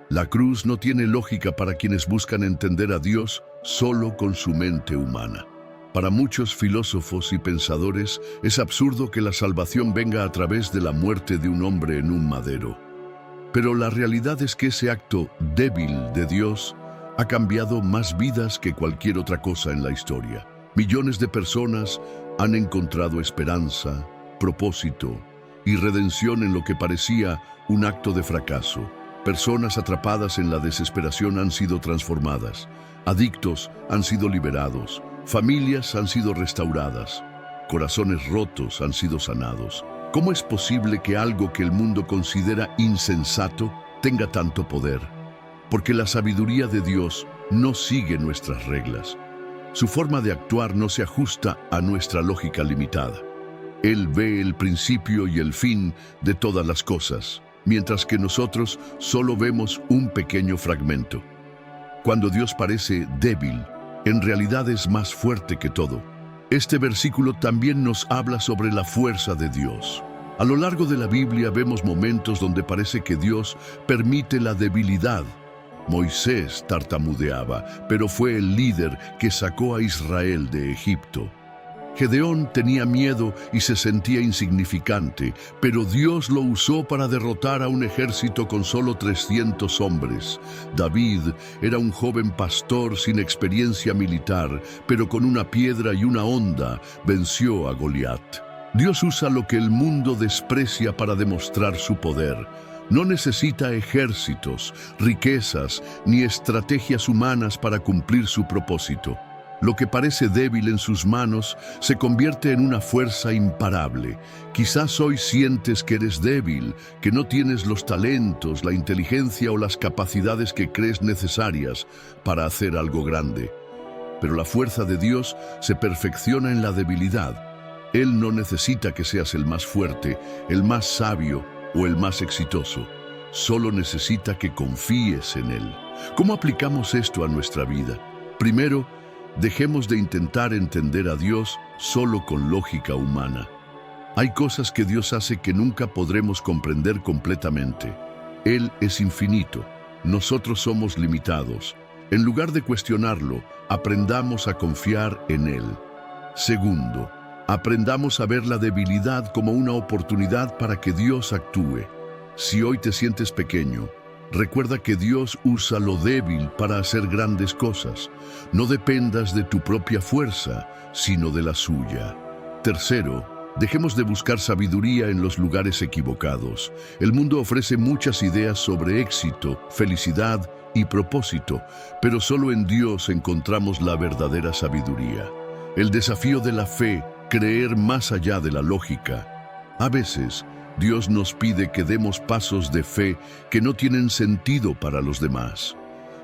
A: La cruz no tiene lógica para quienes buscan entender a Dios solo con su mente humana. Para muchos filósofos y pensadores, es absurdo que la salvación venga a través de la muerte de un hombre en un madero. Pero la realidad es que ese acto débil de Dios ha cambiado más vidas que cualquier otra cosa en la historia. Millones de personas han encontrado esperanza, propósito y redención en lo que parecía un acto de fracaso. Personas atrapadas en la desesperación han sido transformadas, adictos han sido liberados, familias han sido restauradas, corazones rotos han sido sanados. ¿Cómo es posible que algo que el mundo considera insensato tenga tanto poder? Porque la sabiduría de Dios no sigue nuestras reglas. Su forma de actuar no se ajusta a nuestra lógica limitada. Él ve el principio y el fin de todas las cosas, mientras que nosotros solo vemos un pequeño fragmento. Cuando Dios parece débil, en realidad es más fuerte que todo. Este versículo también nos habla sobre la fuerza de Dios. A lo largo de la Biblia vemos momentos donde parece que Dios permite la debilidad, Moisés tartamudeaba, pero fue el líder que sacó a Israel de Egipto. Gedeón tenía miedo y se sentía insignificante, pero Dios lo usó para derrotar a un ejército con solo 300 hombres. David era un joven pastor sin experiencia militar, pero con una piedra y una honda venció a Goliat. Dios usa lo que el mundo desprecia para demostrar su poder. No necesita ejércitos, riquezas ni estrategias humanas para cumplir su propósito. Lo que parece débil en sus manos se convierte en una fuerza imparable. Quizás hoy sientes que eres débil, que no tienes los talentos, la inteligencia o las capacidades que crees necesarias para hacer algo grande. Pero la fuerza de Dios se perfecciona en la debilidad. Él no necesita que seas el más fuerte, el más sabio o el más exitoso. Solo necesita que confíes en Él. ¿Cómo aplicamos esto a nuestra vida? Primero, dejemos de intentar entender a Dios solo con lógica humana. Hay cosas que Dios hace que nunca podremos comprender completamente. Él es infinito. Nosotros somos limitados. En lugar de cuestionarlo, aprendamos a confiar en Él. Segundo, aprendamos a ver la debilidad como una oportunidad para que Dios actúe. Si hoy te sientes pequeño, recuerda que Dios usa lo débil para hacer grandes cosas. No dependas de tu propia fuerza, sino de la suya. Tercero, dejemos de buscar sabiduría en los lugares equivocados. El mundo ofrece muchas ideas sobre éxito, felicidad y propósito, pero solo en Dios encontramos la verdadera sabiduría. El desafío de la fe, creer más allá de la lógica. A veces, Dios nos pide que demos pasos de fe que no tienen sentido para los demás.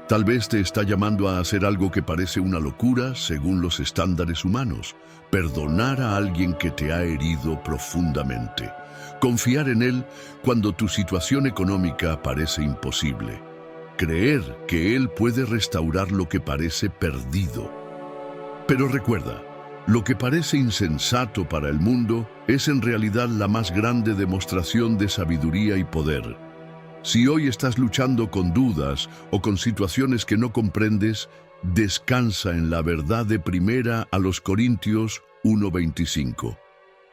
A: Tal vez te está llamando a hacer algo que parece una locura según los estándares humanos. Perdonar a alguien que te ha herido profundamente. Confiar en Él cuando tu situación económica parece imposible. Creer que Él puede restaurar lo que parece perdido. Pero recuerda, lo que parece insensato para el mundo es en realidad la más grande demostración de sabiduría y poder. Si hoy estás luchando con dudas o con situaciones que no comprendes, descansa en la verdad de 1 Corintios 1:25.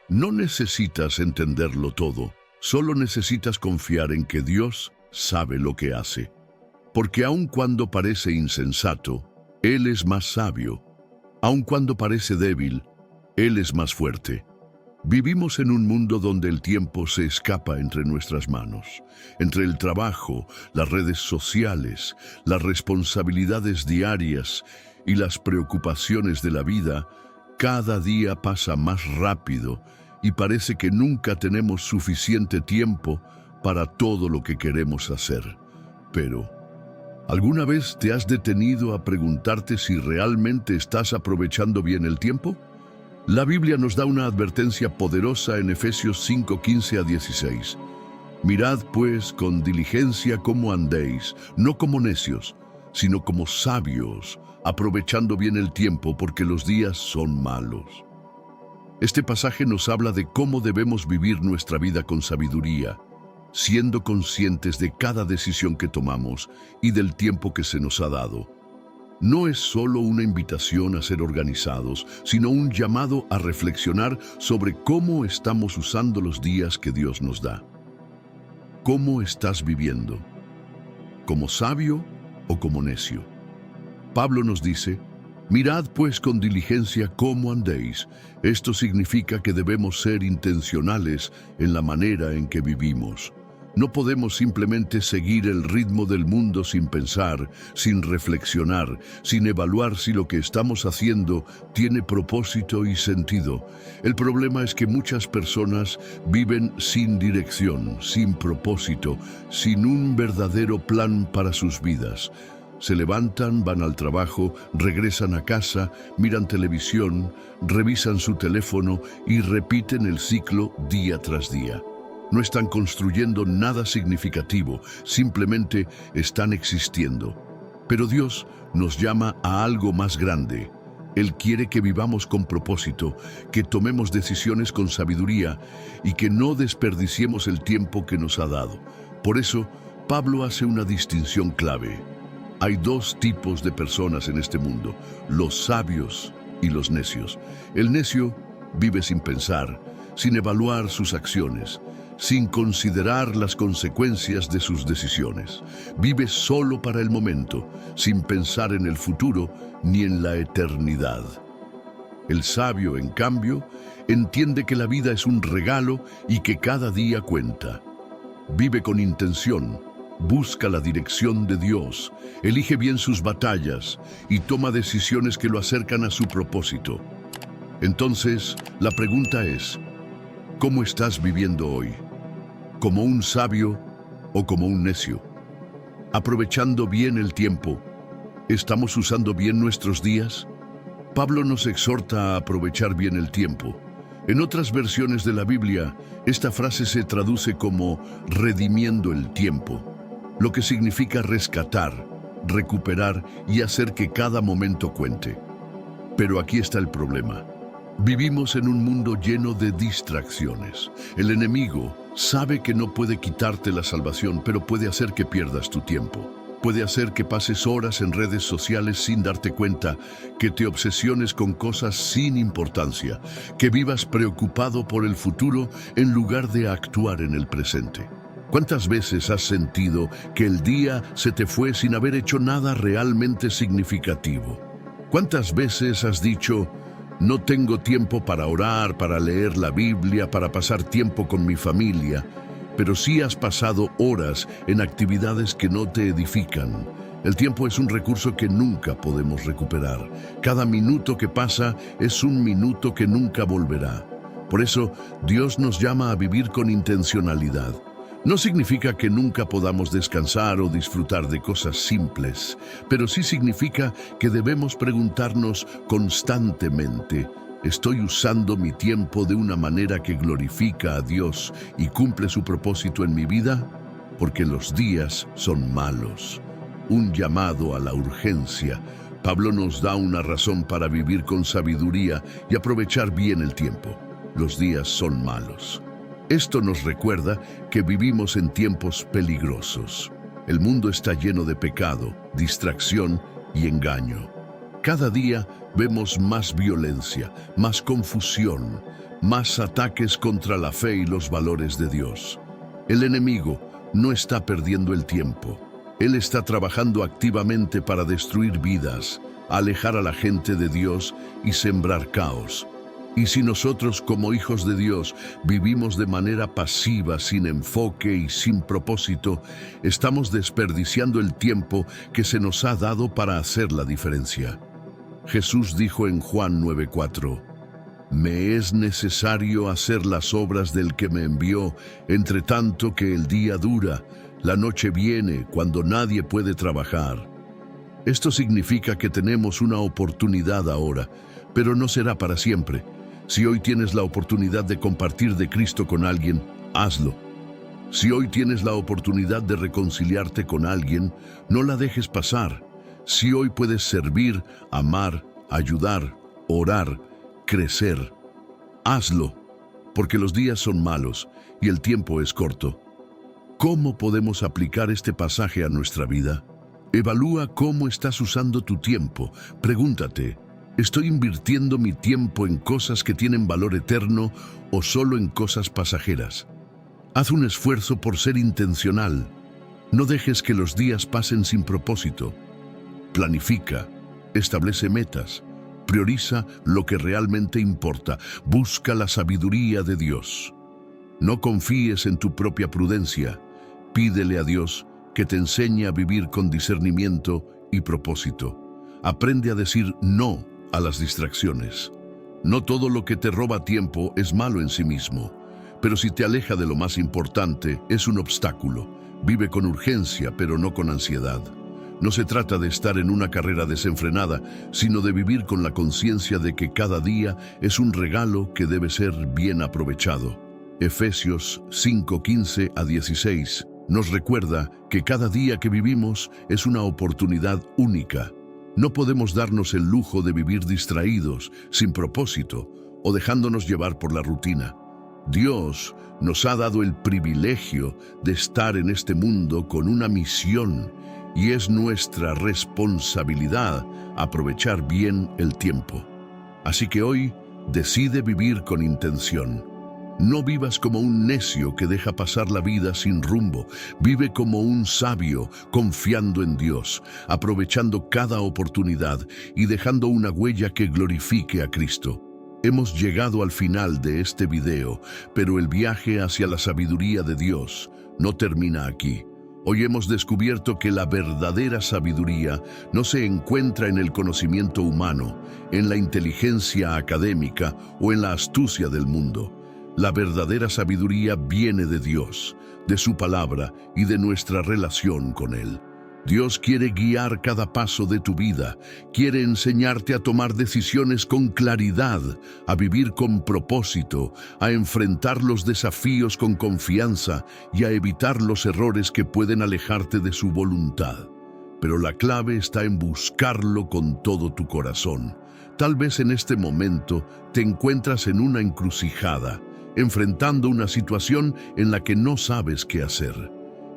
A: No necesitas entenderlo todo, solo necesitas confiar en que Dios sabe lo que hace. Porque aun cuando parece insensato, Él es más sabio. Aun cuando parece débil, Él es más fuerte. Vivimos en un mundo donde el tiempo se escapa entre nuestras manos. Entre el trabajo, las redes sociales, las responsabilidades diarias y las preocupaciones de la vida, cada día pasa más rápido y parece que nunca tenemos suficiente tiempo para todo lo que queremos hacer. Pero, ¿alguna vez te has detenido a preguntarte si realmente estás aprovechando bien el tiempo? La Biblia nos da una advertencia poderosa en Efesios 5:15-16. Mirad pues con diligencia cómo andéis, no como necios, sino como sabios, aprovechando bien el tiempo porque los días son malos. Este pasaje nos habla de cómo debemos vivir nuestra vida con sabiduría, siendo conscientes de cada decisión que tomamos y del tiempo que se nos ha dado. No es solo una invitación a ser organizados, sino un llamado a reflexionar sobre cómo estamos usando los días que Dios nos da. ¿Cómo estás viviendo? ¿Como sabio o como necio? Pablo nos dice, mirad pues con diligencia cómo andéis. Esto significa que debemos ser intencionales en la manera en que vivimos. No podemos simplemente seguir el ritmo del mundo sin pensar, sin reflexionar, sin evaluar si lo que estamos haciendo tiene propósito y sentido. El problema es que muchas personas viven sin dirección, sin propósito, sin un verdadero plan para sus vidas. Se levantan, van al trabajo, regresan a casa, miran televisión, revisan su teléfono y repiten el ciclo día tras día. No están construyendo nada significativo, simplemente están existiendo. Pero Dios nos llama a algo más grande. Él quiere que vivamos con propósito, que tomemos decisiones con sabiduría y que no desperdiciemos el tiempo que nos ha dado. Por eso, Pablo hace una distinción clave. Hay dos tipos de personas en este mundo, los sabios y los necios. El necio vive sin pensar, sin evaluar sus acciones, sin considerar las consecuencias de sus decisiones. Vive solo para el momento, sin pensar en el futuro ni en la eternidad. El sabio, en cambio, entiende que la vida es un regalo y que cada día cuenta. Vive con intención, busca la dirección de Dios, elige bien sus batallas y toma decisiones que lo acercan a su propósito. Entonces, la pregunta es, ¿cómo estás viviendo hoy? ¿Como un sabio o como un necio? Aprovechando bien el tiempo, ¿estamos usando bien nuestros días? Pablo nos exhorta a aprovechar bien el tiempo. En otras versiones de la Biblia, esta frase se traduce como redimiendo el tiempo, lo que significa rescatar, recuperar y hacer que cada momento cuente. Pero aquí está el problema. Vivimos en un mundo lleno de distracciones. El enemigo sabe que no puede quitarte la salvación, pero puede hacer que pierdas tu tiempo. Puede hacer que pases horas en redes sociales sin darte cuenta, que te obsesiones con cosas sin importancia, que vivas preocupado por el futuro en lugar de actuar en el presente. ¿Cuántas veces has sentido que el día se te fue sin haber hecho nada realmente significativo? ¿Cuántas veces has dicho, no tengo tiempo para orar, para leer la Biblia, para pasar tiempo con mi familia, pero sí has pasado horas en actividades que no te edifican? El tiempo es un recurso que nunca podemos recuperar. Cada minuto que pasa es un minuto que nunca volverá. Por eso, Dios nos llama a vivir con intencionalidad. No significa que nunca podamos descansar o disfrutar de cosas simples, pero sí significa que debemos preguntarnos constantemente, ¿estoy usando mi tiempo de una manera que glorifica a Dios y cumple su propósito en mi vida? Porque los días son malos. Un llamado a la urgencia. Pablo nos da una razón para vivir con sabiduría y aprovechar bien el tiempo. Los días son malos. Esto nos recuerda que vivimos en tiempos peligrosos. El mundo está lleno de pecado, distracción y engaño. Cada día vemos más violencia, más confusión, más ataques contra la fe y los valores de Dios. El enemigo no está perdiendo el tiempo. Él está trabajando activamente para destruir vidas, alejar a la gente de Dios y sembrar caos. Y si nosotros como hijos de Dios vivimos de manera pasiva, sin enfoque y sin propósito, estamos desperdiciando el tiempo que se nos ha dado para hacer la diferencia. Jesús dijo en Juan 9:4, «Me es necesario hacer las obras del que me envió, entre tanto que el día dura, la noche viene cuando nadie puede trabajar». Esto significa que tenemos una oportunidad ahora, pero no será para siempre. Si hoy tienes la oportunidad de compartir de Cristo con alguien, hazlo. Si hoy tienes la oportunidad de reconciliarte con alguien, no la dejes pasar. Si hoy puedes servir, amar, ayudar, orar, crecer, hazlo, porque los días son malos y el tiempo es corto. ¿Cómo podemos aplicar este pasaje a nuestra vida? Evalúa cómo estás usando tu tiempo. Pregúntate, ¿estoy invirtiendo mi tiempo en cosas que tienen valor eterno o solo en cosas pasajeras? Haz un esfuerzo por ser intencional. No dejes que los días pasen sin propósito. Planifica, establece metas, prioriza lo que realmente importa, busca la sabiduría de Dios. No confíes en tu propia prudencia. Pídele a Dios que te enseñe a vivir con discernimiento y propósito. Aprende a decir no a las distracciones. No todo lo que te roba tiempo es malo en sí mismo, pero si te aleja de lo más importante, es un obstáculo. Vive con urgencia, pero no con ansiedad. No se trata de estar en una carrera desenfrenada, sino de vivir con la conciencia de que cada día es un regalo que debe ser bien aprovechado. Efesios 5:15-16 nos recuerda que cada día que vivimos es una oportunidad única. No podemos darnos el lujo de vivir distraídos, sin propósito o dejándonos llevar por la rutina. Dios nos ha dado el privilegio de estar en este mundo con una misión y es nuestra responsabilidad aprovechar bien el tiempo. Así que hoy decide vivir con intención. No vivas como un necio que deja pasar la vida sin rumbo. Vive como un sabio, confiando en Dios, aprovechando cada oportunidad y dejando una huella que glorifique a Cristo. Hemos llegado al final de este video, pero el viaje hacia la sabiduría de Dios no termina aquí. Hoy hemos descubierto que la verdadera sabiduría no se encuentra en el conocimiento humano, en la inteligencia académica o en la astucia del mundo. La verdadera sabiduría viene de Dios, de su palabra y de nuestra relación con Él. Dios quiere guiar cada paso de tu vida, quiere enseñarte a tomar decisiones con claridad, a vivir con propósito, a enfrentar los desafíos con confianza y a evitar los errores que pueden alejarte de su voluntad. Pero la clave está en buscarlo con todo tu corazón. Tal vez en este momento te encuentras en una encrucijada, enfrentando una situación en la que no sabes qué hacer.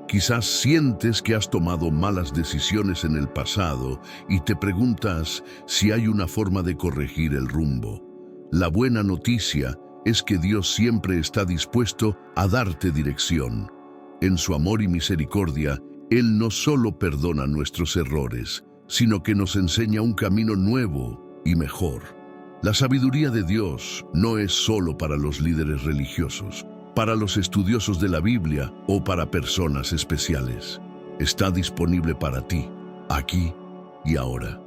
A: Quizás sientes que has tomado malas decisiones en el pasado y te preguntas si hay una forma de corregir el rumbo. La buena noticia es que Dios siempre está dispuesto a darte dirección. En su amor y misericordia, Él no solo perdona nuestros errores, sino que nos enseña un camino nuevo y mejor. La sabiduría de Dios no es solo para los líderes religiosos, para los estudiosos de la Biblia o para personas especiales. Está disponible para ti, aquí y ahora.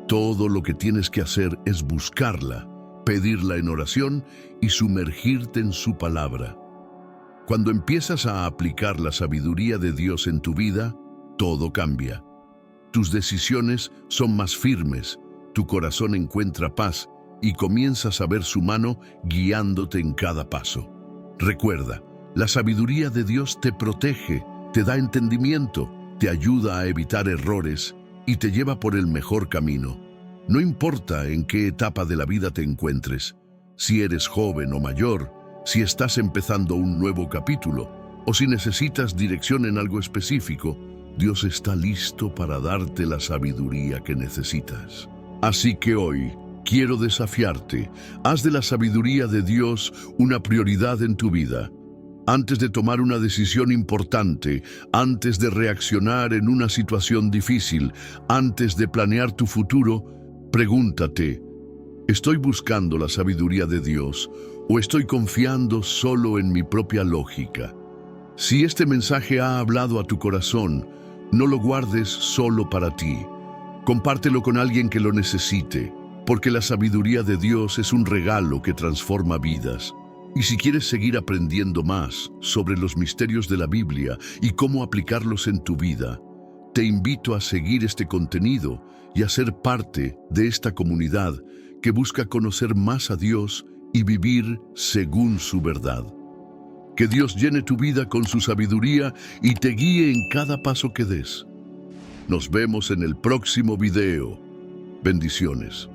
A: Todo lo que tienes que hacer es buscarla, pedirla en oración y sumergirte en su palabra. Cuando empiezas a aplicar la sabiduría de Dios en tu vida, todo cambia. Tus decisiones son más firmes, tu corazón encuentra paz y comienzas a ver su mano guiándote en cada paso. Recuerda, la sabiduría de Dios te protege, te da entendimiento, te ayuda a evitar errores y te lleva por el mejor camino. No importa en qué etapa de la vida te encuentres, si eres joven o mayor, si estás empezando un nuevo capítulo o si necesitas dirección en algo específico, Dios está listo para darte la sabiduría que necesitas. Así que hoy quiero desafiarte, haz de la sabiduría de Dios una prioridad en tu vida. Antes de tomar una decisión importante, antes de reaccionar en una situación difícil, antes de planear tu futuro, pregúntate, ¿estoy buscando la sabiduría de Dios o estoy confiando solo en mi propia lógica? Si este mensaje ha hablado a tu corazón, no lo guardes solo para ti. Compártelo con alguien que lo necesite, porque la sabiduría de Dios es un regalo que transforma vidas. Y si quieres seguir aprendiendo más sobre los misterios de la Biblia y cómo aplicarlos en tu vida, te invito a seguir este contenido y a ser parte de esta comunidad que busca conocer más a Dios y vivir según su verdad. Que Dios llene tu vida con su sabiduría y te guíe en cada paso que des. Nos vemos en el próximo video. Bendiciones.